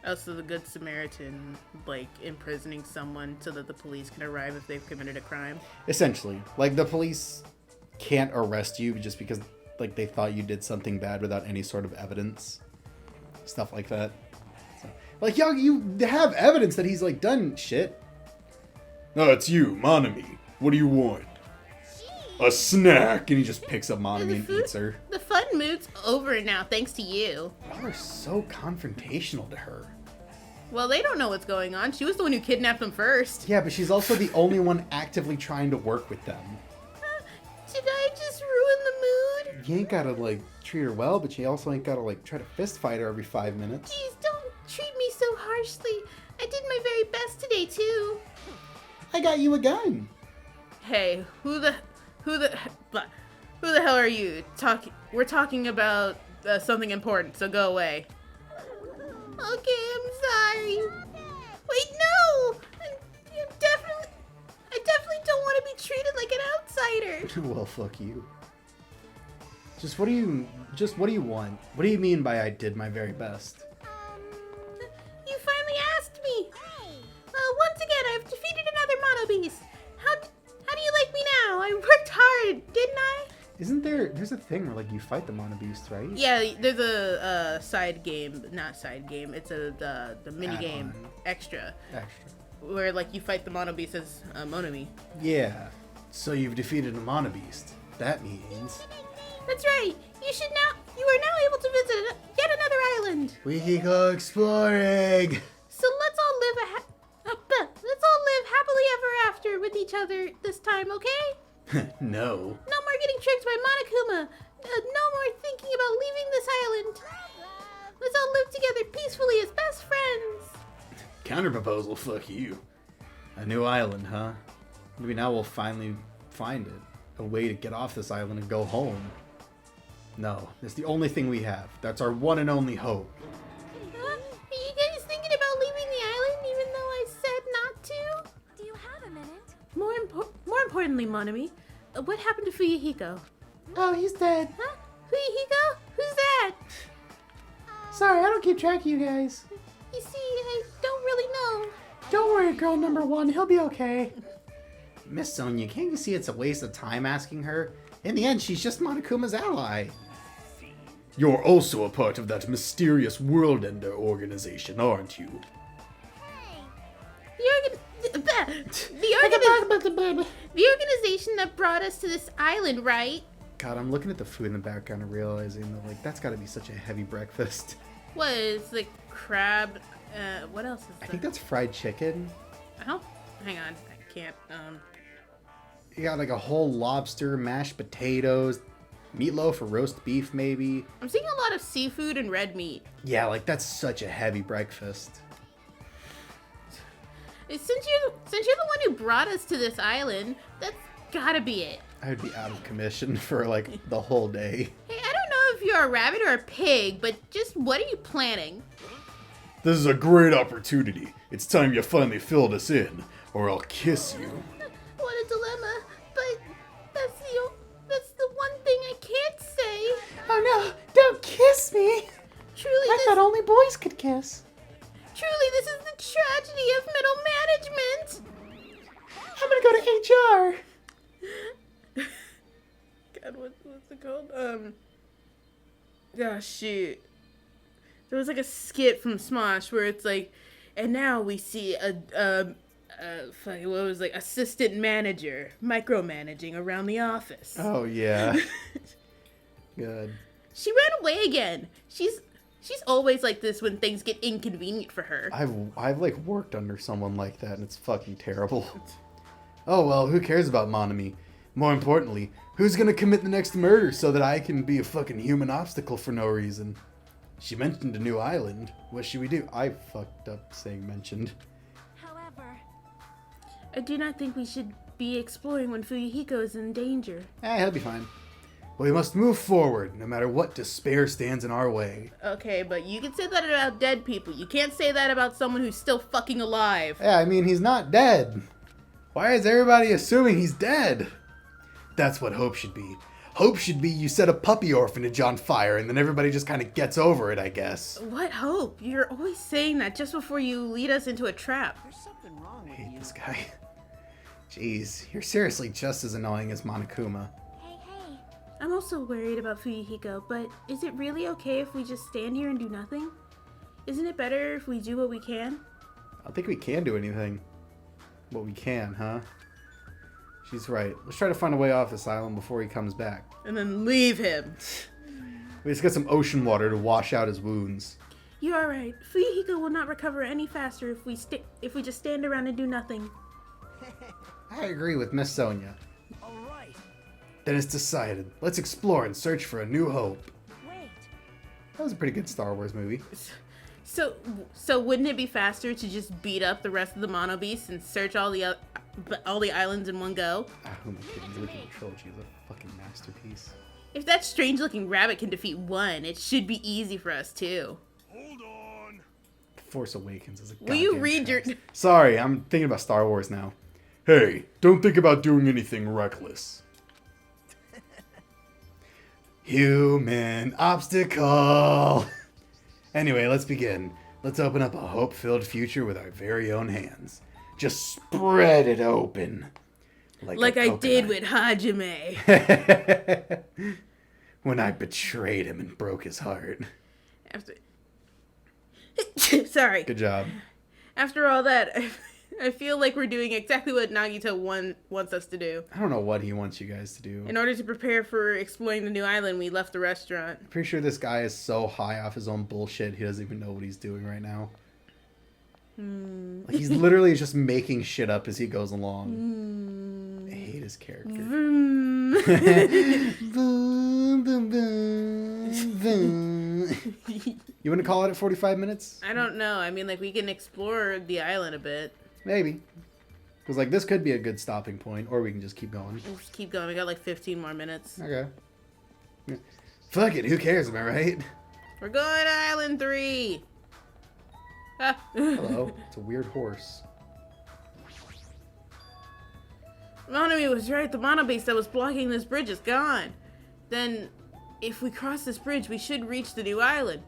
Speaker 1: Also, the Good Samaritan, like, imprisoning someone so that the police can arrive if they've committed a crime.
Speaker 3: Essentially. Like, the police can't arrest you just because, like, they thought you did something bad without any sort of evidence. Stuff like that. So, like, yo, you have evidence that he's, like, done shit. No, it's you, Monami. What do you want? A snack! And he just picks up Monami and eats her.
Speaker 1: The fun mood's over now, thanks to you.
Speaker 3: Y'all are so confrontational to her.
Speaker 1: Well, they don't know what's going on. She was the one who kidnapped them first.
Speaker 3: Yeah, but she's also the only one actively trying to work with them.
Speaker 1: Did I just ruin the mood?
Speaker 3: You ain't gotta, like, treat her well, but you also ain't gotta, like, try to fist fight her every 5 minutes.
Speaker 1: Please don't treat me so harshly. I did my very best today, too.
Speaker 3: I got you a gun.
Speaker 1: Hey, who the hell are you? We're talking about something important, so go away. Okay, I'm sorry. Wait, no! I definitely don't want to be treated like an outsider.
Speaker 3: Well, fuck you. Just what do you want? What do you mean by I did my very best?
Speaker 1: You finally asked me. Once again, I've defeated another Mono Beast. How do you like me now? I worked hard, didn't I?
Speaker 3: Isn't there's a thing where, like, you fight the Mono Beast, right?
Speaker 1: Yeah, there's a side game, not side game. It's the mini game
Speaker 3: Add-on.
Speaker 1: extra,
Speaker 3: Extra.
Speaker 1: where like you fight the Mono Beast as Monomi.
Speaker 3: Yeah. So you've defeated a Mono Beast. That means...
Speaker 1: That's right. You are now able to visit yet another island.
Speaker 3: Fuyihiko exploring!
Speaker 1: So let's all live happily ever after with each other this time, okay?
Speaker 3: No.
Speaker 1: No more getting tricked by Monokuma. No more thinking about leaving this island. Let's all live together peacefully as best friends.
Speaker 3: Counterproposal, fuck you. A new island, huh? Maybe now we'll finally find it. A way to get off this island and go home. No, it's the only thing we have. That's our one and only hope.
Speaker 1: Are you guys thinking about leaving the island even though I said importantly, Monami, what happened to Fuyihiko?
Speaker 2: Oh, he's dead.
Speaker 1: Huh? Fuyihiko? Who's that?
Speaker 2: Sorry, I don't keep track of you guys.
Speaker 1: You see, I don't really know.
Speaker 2: Don't worry, girl number one. He'll be okay. Miss Sonia, can't you see it's a waste of time asking her? In the end, she's just Monokuma's ally.
Speaker 3: You're also a part of that mysterious World Ender organization, aren't you?
Speaker 1: The organization that brought us to this island, right?
Speaker 2: God, I'm looking at the food in the background and realizing that, like, that's got to be such a heavy breakfast.
Speaker 1: What is the crab? What else is
Speaker 2: I
Speaker 1: there?
Speaker 2: think that's fried chicken.
Speaker 1: Oh, hang on, I can't.
Speaker 2: You got like a whole lobster, mashed potatoes, meatloaf or roast beef, maybe.
Speaker 1: I'm seeing a lot of seafood and red meat.
Speaker 2: Yeah, like that's such a heavy breakfast.
Speaker 1: Since you're the one who brought us to this island, that's gotta be it.
Speaker 2: I would be out of commission for like the whole day.
Speaker 1: Hey, I don't know if you're a rabbit or a pig, but just what are you planning?
Speaker 3: This is a great opportunity. It's time you finally filled us in, or I'll kiss you.
Speaker 1: What a dilemma, but that's the one thing I can't say.
Speaker 2: Oh no, don't kiss me! Only boys could kiss.
Speaker 1: Truly, this is the tragedy of middle management.
Speaker 2: I'm gonna go to HR.
Speaker 1: God, what's it called? Oh, shoot. There was like a skit from Smosh where it's like, and now we see assistant manager micromanaging around the office.
Speaker 2: Oh yeah. Good.
Speaker 1: She ran away again. She's always like this when things get inconvenient for her.
Speaker 2: I've like worked under someone like that and it's fucking terrible. Oh well, who cares about Monami? More importantly, who's gonna commit the next murder so that I can be a fucking human obstacle for no reason? She mentioned a new island. What should we do? I fucked up saying mentioned.
Speaker 5: However,
Speaker 1: I do not think we should be exploring when Fuyihiko is in danger.
Speaker 2: He'll be fine. But we must move forward, no matter what despair stands in our way.
Speaker 1: Okay, but you can say that about dead people. You can't say that about someone who's still fucking alive.
Speaker 2: Yeah, I mean, he's not dead. Why is everybody assuming he's dead?
Speaker 3: That's what hope should be. Hope should be you set a puppy orphanage on fire and then everybody just kind of gets over it, I guess.
Speaker 1: What hope? You're always saying that just before you lead us into a trap.
Speaker 4: There's something wrong
Speaker 2: I
Speaker 4: with
Speaker 2: hate
Speaker 4: you.
Speaker 2: this guy. Jeez, you're seriously just as annoying as Monokuma.
Speaker 6: Hey, hey.
Speaker 1: I'm also worried about Fuyihiko, but is it really okay if we just stand here and do nothing? Isn't it better if we do what we can?
Speaker 2: I don't think we can do anything. But we can, huh? She's right. Let's try to find a way off this island before he comes back.
Speaker 1: And then leave him.
Speaker 2: We just got some ocean water to wash out his wounds.
Speaker 1: You are right. Fuyihiko will not recover any faster if we just stand around and do nothing.
Speaker 2: I agree with Miss Sonia.
Speaker 4: All right.
Speaker 3: Then it's decided. Let's explore and search for a new hope.
Speaker 5: wait.
Speaker 2: That was a pretty good Star Wars movie.
Speaker 1: So wouldn't it be faster to just beat up the rest of the Mono Beasts and search all the islands in one go?
Speaker 2: Who am I kidding? The original trilogy is a fucking masterpiece.
Speaker 1: If that strange-looking rabbit can defeat one, it should be easy for us too.
Speaker 2: Force Awakens is a
Speaker 1: Will you
Speaker 2: goddamn
Speaker 1: read your?
Speaker 2: travesty. Sorry, I'm thinking about Star Wars now.
Speaker 3: Hey, don't think about doing anything reckless.
Speaker 2: Human obstacle! Anyway, let's begin. Let's open up a hope-filled future with our very own hands. Just spread it open.
Speaker 1: Like
Speaker 2: a
Speaker 1: I did
Speaker 2: coconut.
Speaker 1: with Hajime.
Speaker 2: When I betrayed him and broke his heart.
Speaker 1: After... Sorry.
Speaker 2: Good job.
Speaker 1: After all that, I feel like we're doing exactly what Nagito wants us to do.
Speaker 2: I don't know what he wants you guys to do.
Speaker 1: In order to prepare for exploring the new island, we left the restaurant.
Speaker 2: Pretty sure this guy is so high off his own bullshit, he doesn't even know what he's doing right now. Like, he's literally just making shit up as he goes along. I hate his character.
Speaker 1: Vroom.
Speaker 2: Boom, boom, boom, boom. You want to call it at 45 minutes?
Speaker 1: I don't know. I mean, like, we can explore the island a bit.
Speaker 2: Maybe. Because, like, this could be a good stopping point, or we can just keep going.
Speaker 1: We'll just keep going. We got like 15 more minutes.
Speaker 2: Okay. Yeah. Fuck it, who cares, am I right?
Speaker 1: We're going to Island 3. Ah.
Speaker 2: Hello, it's a weird horse.
Speaker 1: Monami was right. The mono base that was blocking this bridge is gone. Then, if we cross this bridge, we should reach the new island.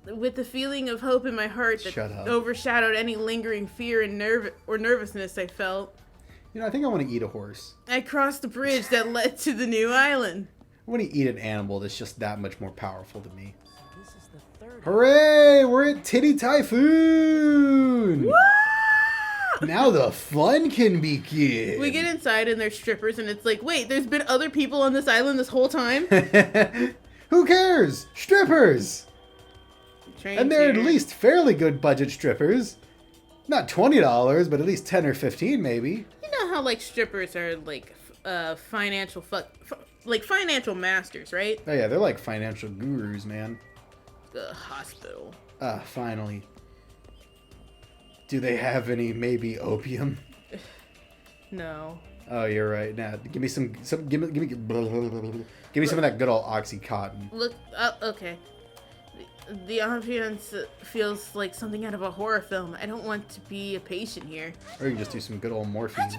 Speaker 1: With the feeling of hope in my heart that
Speaker 2: Shut up.
Speaker 1: overshadowed any lingering fear and nervousness I felt,
Speaker 2: You know, I think I want to eat a horse.
Speaker 1: I crossed the bridge that led to the new island.
Speaker 2: I want to eat an animal that's just that much more powerful than me.
Speaker 5: This is the third.
Speaker 2: Hooray! We're at Titty Typhoon! Now the fun can begin.
Speaker 1: We get inside and there's strippers, and it's like, wait, there's been other people on this island this whole time?
Speaker 2: Who cares? Strippers!
Speaker 1: Train
Speaker 2: And they're at
Speaker 1: cheer.
Speaker 2: least fairly good budget strippers. Not $20, but at least 10 or 15 maybe.
Speaker 1: You know how, like, strippers are, like, financial financial masters, right?
Speaker 2: Oh yeah, they're like financial gurus, man.
Speaker 1: The hospital.
Speaker 2: Finally. Do they have any maybe opium?
Speaker 1: No.
Speaker 2: Oh, you're right. Now, give me some give me some of that good old Oxycontin.
Speaker 1: Look, okay. The ambience feels like something out of a horror film. I don't want to be a patient here.
Speaker 2: Or you can just do some good old morphine.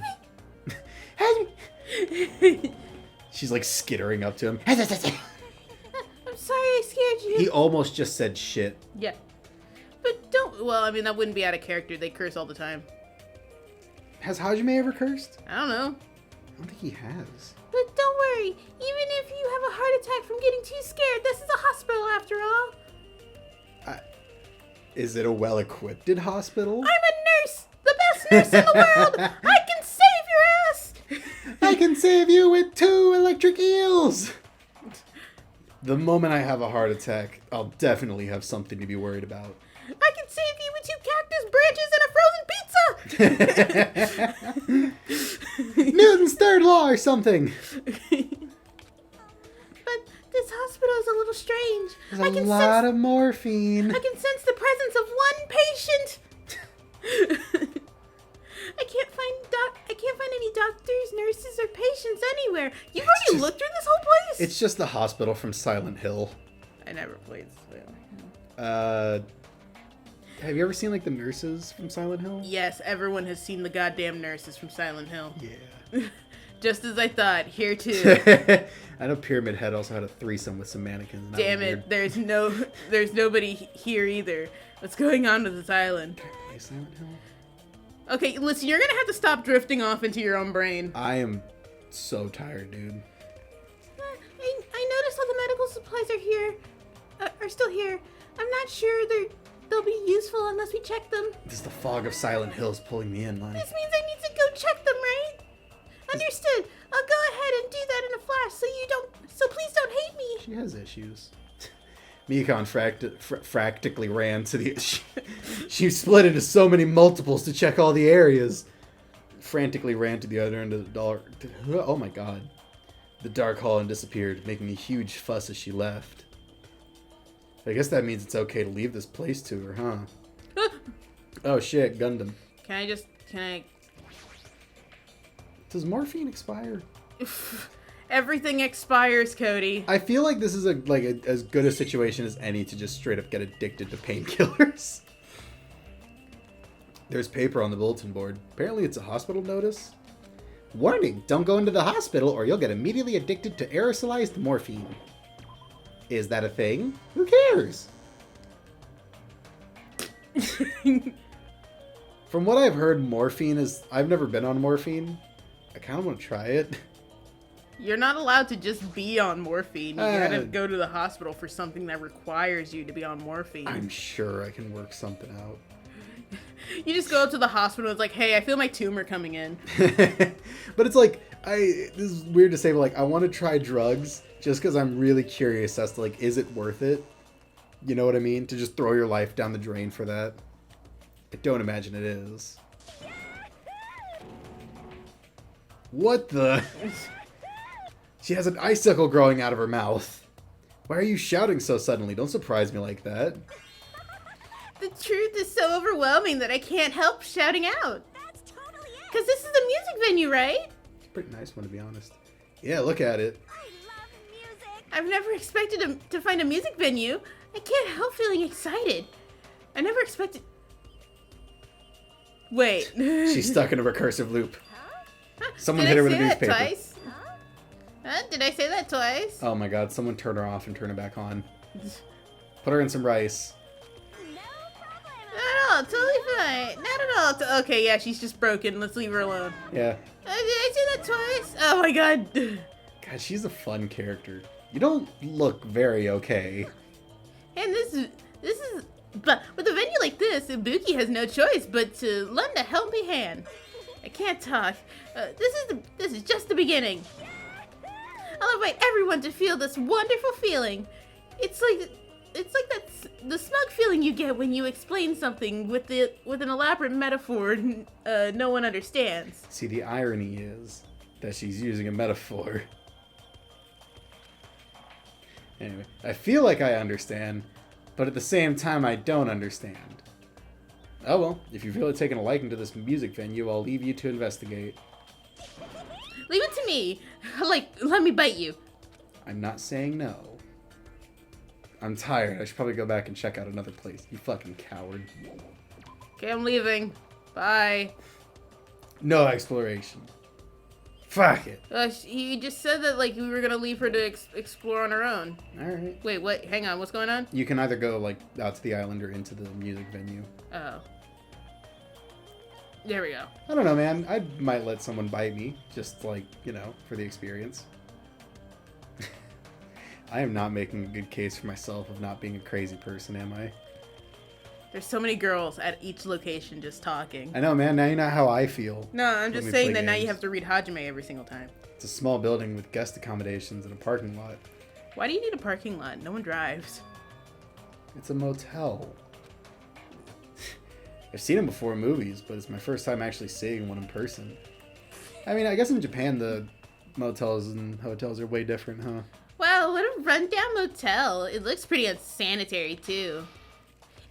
Speaker 2: She's like skittering up to him.
Speaker 1: I'm sorry I scared you.
Speaker 2: He almost just said shit.
Speaker 1: Yeah. But don't, well, I mean, that wouldn't be out of character. They curse all the time.
Speaker 2: Has Hajime ever cursed?
Speaker 1: I don't know.
Speaker 2: I don't think he has.
Speaker 1: But don't worry. Even if you have a heart attack from getting too scared, this is a hospital after all.
Speaker 2: Is it a well-equipped hospital?
Speaker 1: I'm a nurse! The best nurse in the world! I can save your ass!
Speaker 2: I can save you with 2 electric eels! The moment I have a heart attack, I'll definitely have something to be worried about.
Speaker 1: I can save you with 2 cactus branches and a frozen pizza!
Speaker 2: Newton's third law or something!
Speaker 1: But this hospital is a little strange.
Speaker 2: There's a lot of morphine.
Speaker 1: I can sense the presence of one patient. I can't find any doctors, nurses, or patients anywhere. You've already looked through this whole place.
Speaker 2: It's just the hospital from Silent Hill.
Speaker 1: I never played Silent Hill.
Speaker 2: Have you ever seen like the nurses from Silent Hill?
Speaker 1: Yes, everyone has seen the goddamn nurses from Silent Hill.
Speaker 2: Yeah.
Speaker 1: Just as I thought. Here too.
Speaker 2: I know Pyramid Head also had a threesome with some mannequins. And that
Speaker 1: Damn
Speaker 2: was
Speaker 1: it!
Speaker 2: weird.
Speaker 1: There's nobody here either. What's going on with this island?
Speaker 2: Play Silent Hill?
Speaker 1: Okay, listen, you're gonna have to stop drifting off into your own brain.
Speaker 2: I am so tired, dude.
Speaker 1: I noticed all the medical supplies are here, are still here. I'm not sure they'll be useful unless we check them.
Speaker 2: This is the fog of Silent Hills pulling me in, like.
Speaker 1: This means I need to go check them, right? Understood. I'll go ahead and do that in a flash, so please don't hate me.
Speaker 2: She has issues. Mikon practically ran to the... She split into so many multiples to check all the areas. Frantically ran to the other end of the dark... Oh my god. The dark hall and disappeared, making a huge fuss as she left. I guess that means it's okay to leave this place to her, huh? Oh shit, Gundam.
Speaker 1: Can I...
Speaker 2: Does morphine expire?
Speaker 1: Everything expires, Cody.
Speaker 2: I feel like this is as good a situation as any to just straight up get addicted to painkillers. There's paper on the bulletin board. Apparently it's a hospital notice. Warning, don't go into the hospital or you'll get immediately addicted to aerosolized morphine. Is that a thing? Who cares? From what I've heard, morphine is... I've never been on morphine. I kind of want to try it.
Speaker 1: You're not allowed to just be on morphine. You gotta
Speaker 2: Uh,
Speaker 1: go to the hospital for something that requires you to be on morphine.
Speaker 2: I'm sure I can work something out.
Speaker 1: You just go up to the hospital and it's like, hey, I feel my tumor coming in.
Speaker 2: But it's like, this is weird to say, but like, I want to try drugs just because I'm really curious as to like, is it worth it? You know what I mean? To just throw your life down the drain for that. I don't imagine it is. What the? She has an icicle growing out of her mouth. Why are you shouting so suddenly? Don't surprise me like that.
Speaker 1: The truth is so overwhelming that I can't help shouting out.
Speaker 5: That's totally it.
Speaker 1: Because this is a music venue, right?
Speaker 2: It's a pretty nice one, to be honest. Yeah, look at it.
Speaker 5: I love music.
Speaker 1: I've never expected to find a music venue. I can't help feeling excited. I never expected... Wait.
Speaker 2: She's stuck in a recursive loop.
Speaker 3: Someone
Speaker 1: Did
Speaker 3: hit her
Speaker 1: I
Speaker 3: with a
Speaker 1: say that
Speaker 3: newspaper.
Speaker 1: twice? Huh? Did I say that twice?
Speaker 3: Oh my god, someone turn her off and turn it back on. Put her in some rice.
Speaker 6: No problem.
Speaker 1: Not at all. Totally fine. Not at all. Okay, yeah, she's just broken. Let's leave her alone.
Speaker 3: Yeah.
Speaker 1: Did I say that twice? Oh my god.
Speaker 3: God, she's a fun character. You don't look very okay.
Speaker 1: And this is, but with a venue like this, Ibuki has no choice but to lend a helping hand. I can't talk. This is just the beginning. I'll invite everyone to feel this wonderful feeling. It's like the smug feeling you get when you explain something with an elaborate metaphor no one understands.
Speaker 3: See, the irony is that she's using a metaphor. Anyway, I feel like I understand, but at the same time I don't understand. Oh well, if you've really taken a liking to this music venue, I'll leave you to investigate.
Speaker 1: Leave it to me. Let me bite you.
Speaker 3: I'm not saying no. I'm tired. I should probably go back and check out another place. You fucking coward.
Speaker 1: Okay, I'm leaving. Bye.
Speaker 3: No exploration. Fuck it.
Speaker 1: You just said that we were gonna leave her to explore on her own.
Speaker 3: Alright.
Speaker 1: Wait, what? Hang on. What's going on?
Speaker 3: You can either go out to the island or into the music venue.
Speaker 1: Oh. There we go.
Speaker 3: I don't know, man. I might let someone bite me, just for the experience. I am not making a good case for myself of not being a crazy person, am I?
Speaker 1: There's so many girls at each location just talking.
Speaker 3: I know, man. Now you know how I feel.
Speaker 1: No, I'm
Speaker 3: when
Speaker 1: just
Speaker 3: we
Speaker 1: saying
Speaker 3: play
Speaker 1: that now you
Speaker 3: games.
Speaker 1: have to read Hajime every single time.
Speaker 3: It's a small building with guest accommodations and a parking lot.
Speaker 1: Why do you need a parking lot? No one drives.
Speaker 3: It's a motel. I've seen them before in movies, but it's my first time actually seeing one in person. I mean, I guess in Japan the motels and hotels are way different, huh?
Speaker 1: Wow, what a rundown motel. It looks pretty unsanitary, too.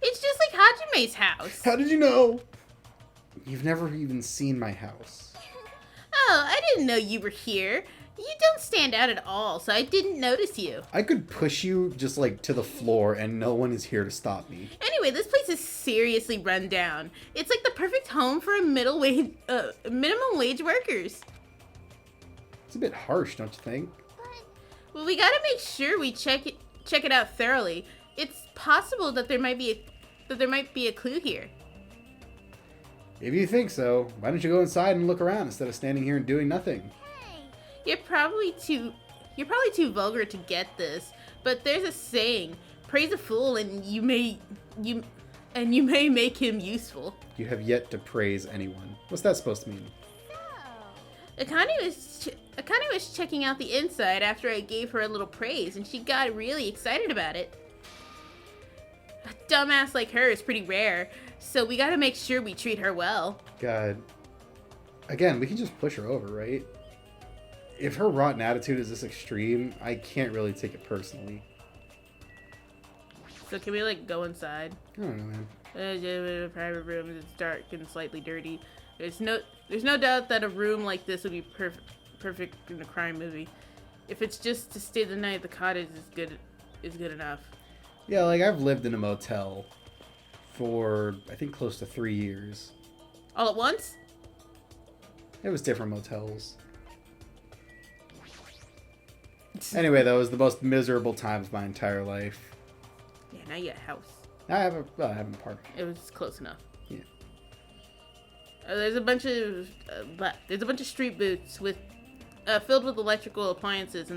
Speaker 1: It's just like Hajime's house.
Speaker 3: How did you know? You've never even seen my house.
Speaker 1: Oh, I didn't know you were here. You don't stand out at all, so I didn't notice you.
Speaker 3: I could push you just to the floor and no one is here to stop me.
Speaker 1: Anyway, this place is seriously run down. It's like the perfect home for minimum wage workers.
Speaker 3: It's a bit harsh, don't you think?
Speaker 1: Well, we gotta make sure we check it out thoroughly. It's possible that there might be a clue here.
Speaker 3: If you think so, why don't you go inside and look around instead of standing here and doing nothing?
Speaker 1: You're probably too vulgar to get this, but there's a saying: praise a fool, and you may make him useful.
Speaker 3: You have yet to praise anyone. What's that supposed to mean?
Speaker 1: Akane was checking out the inside after I gave her a little praise, and she got really excited about it. A dumbass like her is pretty rare, so we gotta make sure we treat her well.
Speaker 3: God. Again, we can just push her over, right? If her rotten attitude is this extreme, I can't really take it personally.
Speaker 1: So can we go inside?
Speaker 3: I don't know, man.
Speaker 1: Private room. It's dark and slightly dirty. There's no doubt that a room like this would be perfect in a crime movie. If it's just to stay the night, the cottage is good enough.
Speaker 3: Yeah, I've lived in a motel for, I think, close to 3 years.
Speaker 1: All at once?
Speaker 3: It was different motels. Anyway, that was the most miserable time of my entire life.
Speaker 1: Yeah, now you got a house.
Speaker 3: I have an apartment.
Speaker 1: It was close enough.
Speaker 3: Yeah.
Speaker 1: There's a bunch of street booths filled with electrical appliances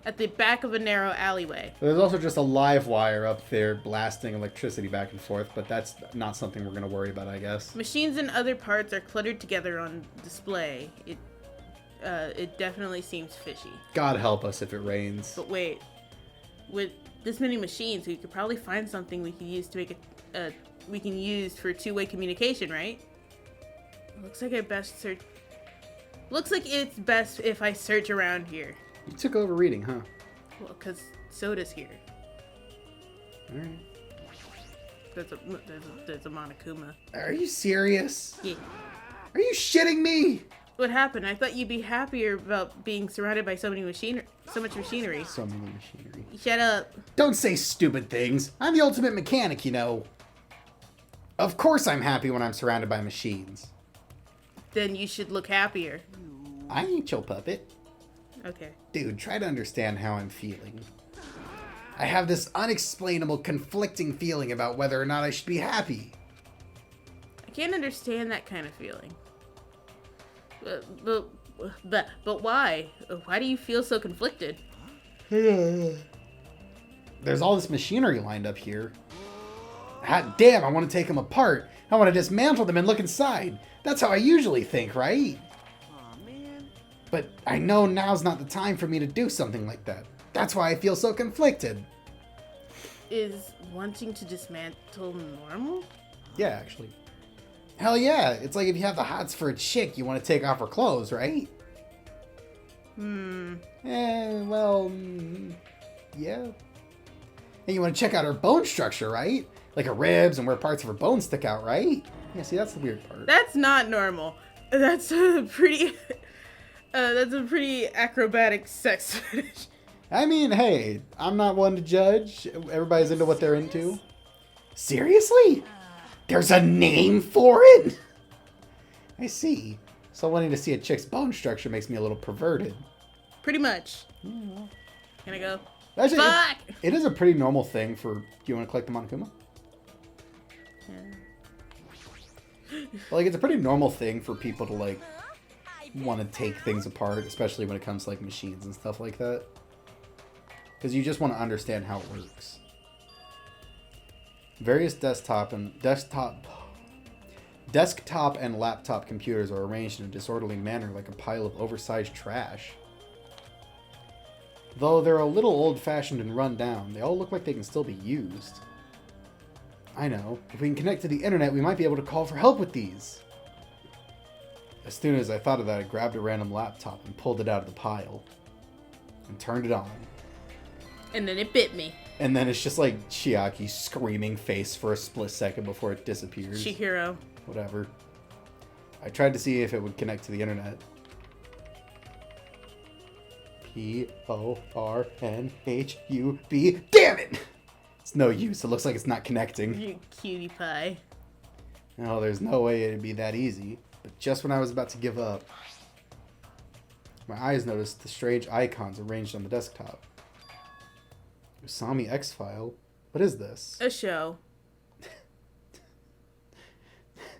Speaker 1: at the back of a narrow alleyway.
Speaker 3: There's also just a live wire up there blasting electricity back and forth, but that's not something we're going to worry about, I guess.
Speaker 1: Machines and other parts are cluttered together on display. It definitely seems fishy.
Speaker 3: God help us if it rains.
Speaker 1: But wait, with this many machines, we could probably find something we can use to make for two-way communication, right? Looks like it's best if I search around here.
Speaker 3: You took over reading, huh?
Speaker 1: Well, cause Soda's here.
Speaker 3: Alright.
Speaker 1: There's a Monokuma.
Speaker 3: Are you serious?
Speaker 1: Yeah.
Speaker 3: Are you shitting me?
Speaker 1: What happened? I thought you'd be happier about being surrounded by so much machinery.
Speaker 3: So many machinery.
Speaker 1: Shut up.
Speaker 3: Don't say stupid things. I'm the ultimate mechanic, you know. Of course I'm happy when I'm surrounded by machines.
Speaker 1: then you should look happier.
Speaker 2: I ain't your puppet.
Speaker 1: Okay.
Speaker 2: Dude, try to understand how I'm feeling. I have this unexplainable, conflicting feeling about whether or not I should be happy.
Speaker 1: I can't understand that kind of feeling. But why? Why do you feel so conflicted?
Speaker 2: There's all this machinery lined up here. Hot damn, I want to take them apart. I want to dismantle them and look inside. That's how I usually think, right?
Speaker 4: Aw, man.
Speaker 2: But I know now's not the time for me to do something like that. That's why I feel so conflicted.
Speaker 1: Is wanting to dismantle normal?
Speaker 2: Yeah, actually. Hell yeah, it's like if you have the hots for a chick, you want to take off her clothes, right? Yeah. And you want to check out her bone structure, right? Like her ribs and where parts of her bones stick out, right? Yeah, see, that's the weird part.
Speaker 1: That's not normal. That's a pretty acrobatic sex fetish.
Speaker 2: I mean, hey, I'm not one to judge. Everybody's into what they're into. Seriously? There's a name for it? I see. So wanting to see a chick's bone structure makes me a little perverted.
Speaker 1: Pretty much. Can I go?
Speaker 2: Actually,
Speaker 1: Fuck!
Speaker 2: it is a pretty normal thing for... Do you want to collect the Monokuma?
Speaker 1: Yeah.
Speaker 2: Like, it's a pretty normal thing for people to, like, want to take things apart, especially when it comes to, like, machines and stuff like that. Because you just want to understand how it works. Various desktop and laptop computers are arranged in a disorderly manner like a pile of oversized trash. Though they're a little old-fashioned and run down, they all look like they can still be used. I know. If we can connect to the internet, we might be able to call for help with these. As soon as I thought of that, I grabbed a random laptop and pulled it out of the pile. And turned it on.
Speaker 1: And then it bit me.
Speaker 2: And then it's just like Chiaki's screaming face for a split second before it disappears.
Speaker 1: Chihiro.
Speaker 2: Whatever. I tried to see if it would connect to the internet. PORNHUB. Damn it! It's no use. It looks like it's not connecting.
Speaker 1: You cutie pie.
Speaker 2: No, there's no way it'd be that easy. But just when I was about to give up, my eyes noticed the strange icons arranged on the desktop. Usami X-File? What is this?
Speaker 1: A show.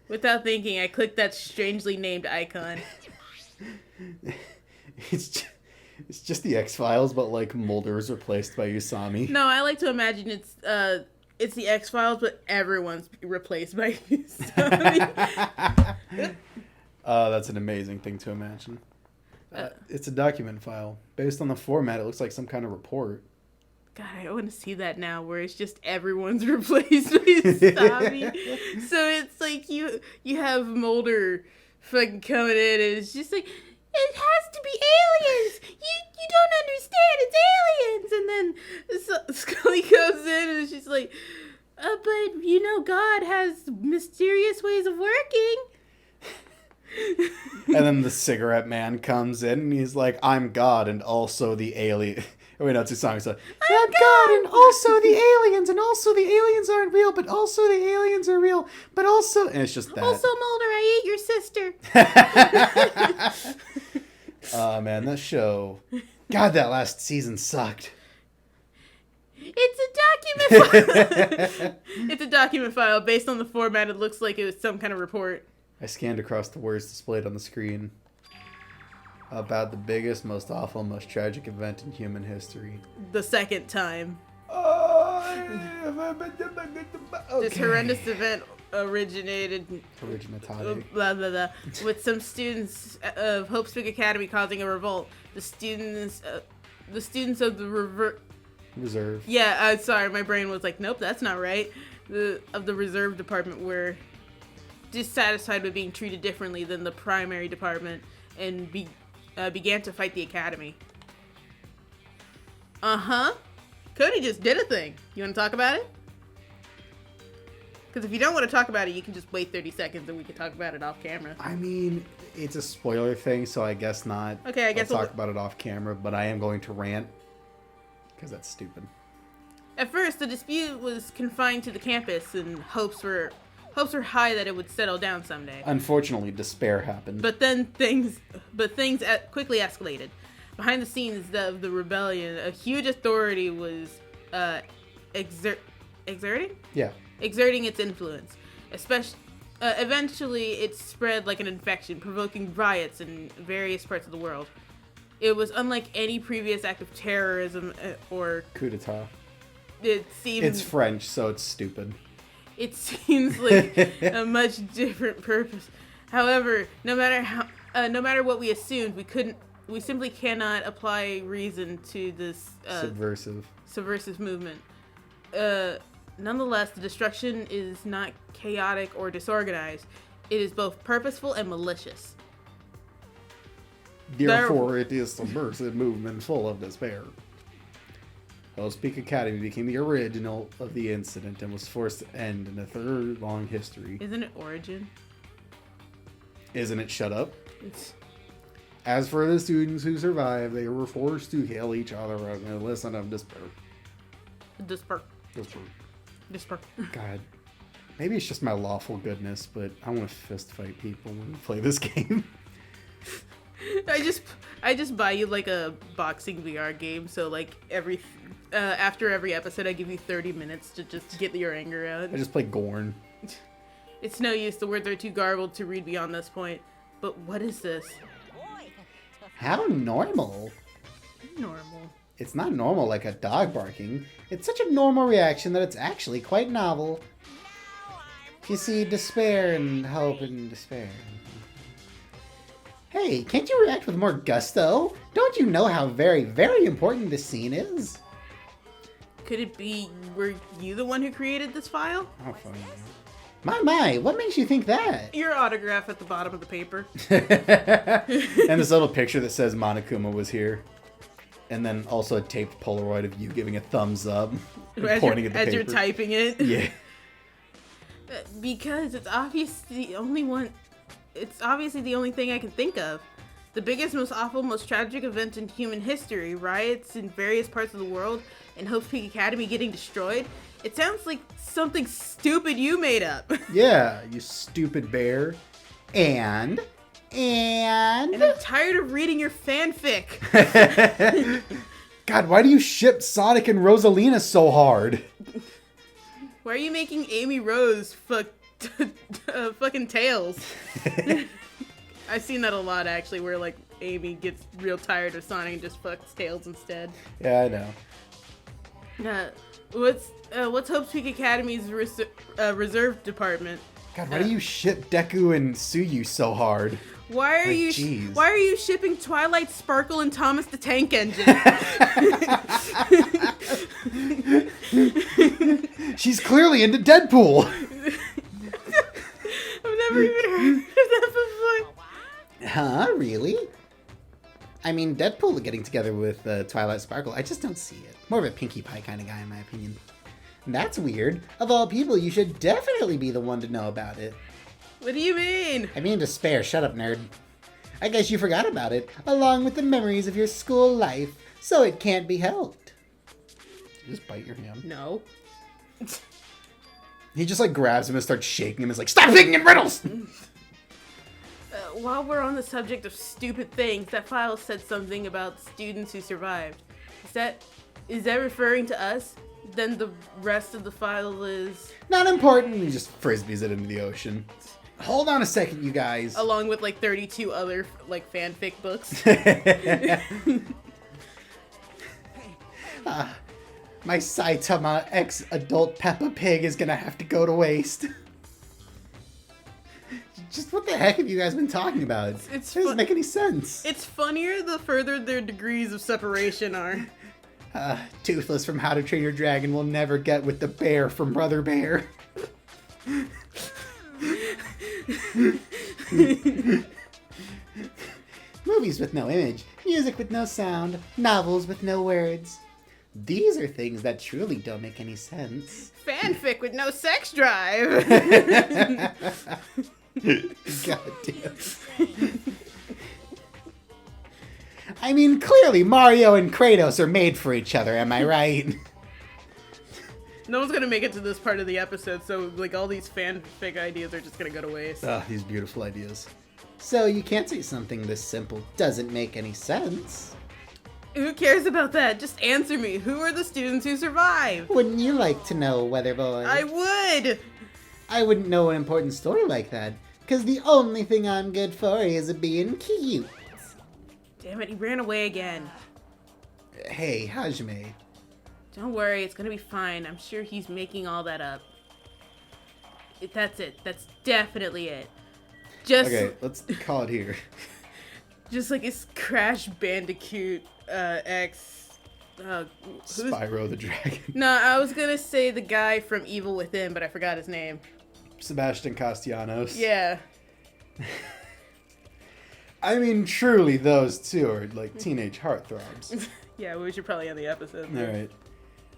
Speaker 1: Without thinking, I clicked that strangely named icon.
Speaker 2: It's just the X-Files, but like Mulder is replaced by Usami.
Speaker 1: No, I like to imagine it's the X-Files, but everyone's replaced by Usami.
Speaker 2: That's an amazing thing to imagine. It's a document file. Based on the format, it looks like some kind of report.
Speaker 1: God, I want to see that now, where it's just everyone's replaced by Usami. So it's like you have Mulder fucking coming in, and it's just like, it has to be aliens. You don't understand. It's aliens. And then Scully goes in, and she's like, but you know, God has mysterious ways of working.
Speaker 2: And then the cigarette man comes in, and he's like, I'm God, and also the alien. Oh, wait, no, it's a song. So, I'm God, and also the aliens, and also the aliens aren't real, but also the aliens are real, but also... And it's just that.
Speaker 1: Also, Mulder, I ate your sister.
Speaker 2: Oh, man, that show... God, that last season sucked.
Speaker 1: It's a document file. It's a document file. Based on the format, it looks like it was some kind of report.
Speaker 2: I scanned across the words displayed on the screen. About the biggest, most awful, most tragic event in human history.
Speaker 1: The second time. This horrendous event originated
Speaker 2: Originatade.
Speaker 1: blah, blah, blah, with some students of Hope Spring Academy causing a revolt. The students of the
Speaker 2: Reserve.
Speaker 1: Yeah, sorry, my brain was like, nope, that's not right. The reserve department were dissatisfied with being treated differently than the primary department and began to fight the academy. Cody just did a thing. You want to talk about it? Because if you don't want to talk about it, you can just wait 30 seconds and we can talk about it off camera.
Speaker 2: I mean, it's a spoiler thing, so I guess not.
Speaker 1: Okay, I guess
Speaker 2: I'll talk about it off camera, but I am going to rant. Because that's stupid.
Speaker 1: At first, the dispute was confined to the campus, and hopes were hopes were high that it would settle down someday.
Speaker 3: Unfortunately, despair happened.
Speaker 1: But then things quickly escalated. Behind the scenes of the rebellion, a huge authority was exerting its influence. Eventually, it spread like an infection, provoking riots in various parts of the world. It was unlike any previous act of terrorism or
Speaker 3: Coup d'etat.
Speaker 1: It's
Speaker 3: French, so it's stupid.
Speaker 1: It seems like a much different purpose. However, no matter what we assumed, we simply cannot apply reason to this subversive movement. Nonetheless, the destruction is not chaotic or disorganized. It is both purposeful and malicious.
Speaker 3: Therefore, it is a subversive movement full of despair. Hell's Peak Academy became the original of the incident and was forced to end in a third-long history.
Speaker 1: Isn't it origin?
Speaker 3: Isn't it? Shut up.
Speaker 1: It's...
Speaker 3: As for the students who survived, they were forced to kill each other in a lesson of despair.
Speaker 1: Despair.
Speaker 3: God. Maybe it's just my lawful goodness, but I want to fist fight people when we play this game.
Speaker 1: I just buy you like a boxing VR game, so like after every episode I give you 30 minutes to just get your anger out.
Speaker 3: I just play Gorn.
Speaker 1: It's no use, the words are too garbled to read beyond this point. But what is this?
Speaker 3: How normal.
Speaker 1: Normal.
Speaker 3: It's not normal like a dog barking. It's such a normal reaction that it's actually quite novel. You see, despair and hope and despair. Hey, can't you react with more gusto? Don't you know how very, very important this scene is?
Speaker 1: Could it be, were you the one who created this file?
Speaker 3: Oh, funny. My, what makes you think that?
Speaker 1: Your autograph at the bottom of the paper.
Speaker 3: And this little picture that says Monokuma was here. And then also a taped Polaroid of you giving a thumbs up. Pointing at the paper.
Speaker 1: As you're typing it.
Speaker 3: Yeah.
Speaker 1: Because it's obviously the only one... It's obviously the only thing I can think of. The biggest, most awful, most tragic event in human history. Riots in various parts of the world. And Hope's Peak Academy getting destroyed. It sounds like something stupid you made up.
Speaker 3: Yeah, you stupid bear. And
Speaker 1: I'm tired of reading your fanfic.
Speaker 3: God, why do you ship Sonic and Rosalina so hard?
Speaker 1: Why are you making Amy Rose fucking Tails? I've seen that a lot, actually, where, like, Amy gets real tired of Sonic and just fucks Tails instead.
Speaker 3: Yeah, I know.
Speaker 1: What's Hope's Peak Academy's reserve department?
Speaker 3: God, why do you ship Deku and Tsuyu so hard?
Speaker 1: Why are you shipping Twilight Sparkle and Thomas the Tank Engine?
Speaker 2: She's clearly into Deadpool.
Speaker 1: I've never even heard of that before.
Speaker 3: Huh? Really? I mean, Deadpool getting together with Twilight Sparkle, I just don't see it. More of a Pinkie Pie kind of guy, in my opinion. That's weird. Of all people, you should definitely be the one to know about it.
Speaker 1: What do you mean?
Speaker 3: I mean despair. Shut up, nerd. I guess you forgot about it, along with the memories of your school life, so it can't be helped. Just bite your hand.
Speaker 1: No.
Speaker 3: He just, like, grabs him and starts shaking him. It's like, stop thinking in riddles!
Speaker 1: While we're on the subject of stupid things, that file said something about students who survived. Is that referring to us? Then the rest of the file is...
Speaker 3: Not important. He just frisbees it into the ocean. Hold on a second, you guys.
Speaker 1: Along with, like, 32 other, like, fanfic books.
Speaker 3: My Saitama ex-adult Peppa Pig is gonna have to go to waste. Just what the heck have you guys been talking about? It doesn't make any sense.
Speaker 1: It's funnier the further their degrees of separation are.
Speaker 3: Toothless from How to Train Your Dragon will never get with the bear from Brother Bear. Movies with no image, music with no sound, novels with no words. These are things that truly don't make any sense.
Speaker 1: Fanfic with no sex drive.
Speaker 3: God damn. I mean, clearly Mario and Kratos are made for each other, am I right?
Speaker 1: No one's gonna make it to this part of the episode, so like all these fanfic ideas are just gonna go to waste.
Speaker 3: Ah, these beautiful ideas.
Speaker 2: So you can't say something this simple doesn't make any sense.
Speaker 1: Who cares about that? Just answer me. Who are the students who survive?
Speaker 2: Wouldn't you like to know, Weather Boy?
Speaker 1: I would!
Speaker 2: I wouldn't know an important story like that, because the only thing I'm good for is being cute.
Speaker 1: Damn it, he ran away again.
Speaker 2: Hey, Hajime.
Speaker 1: Don't worry, it's gonna be fine. I'm sure he's making all that up. That's it. That's definitely it. Just,
Speaker 3: Okay, let's call it here.
Speaker 1: just like his Crash Bandicoot X. Who's?
Speaker 3: Spyro the Dragon.
Speaker 1: No, I was gonna say the guy from Evil Within, but I forgot his name.
Speaker 3: Sebastian Castellanos.
Speaker 1: Yeah.
Speaker 3: I mean, truly, those two are like teenage heartthrobs.
Speaker 1: Yeah, we should probably end the episode.
Speaker 3: Alright.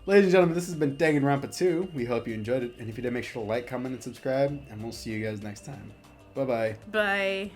Speaker 3: Ladies and gentlemen, this has been Danganronpa 2. We hope you enjoyed it. And if you did, make sure to like, comment, and subscribe. And we'll see you guys next time. Bye-bye.
Speaker 1: Bye.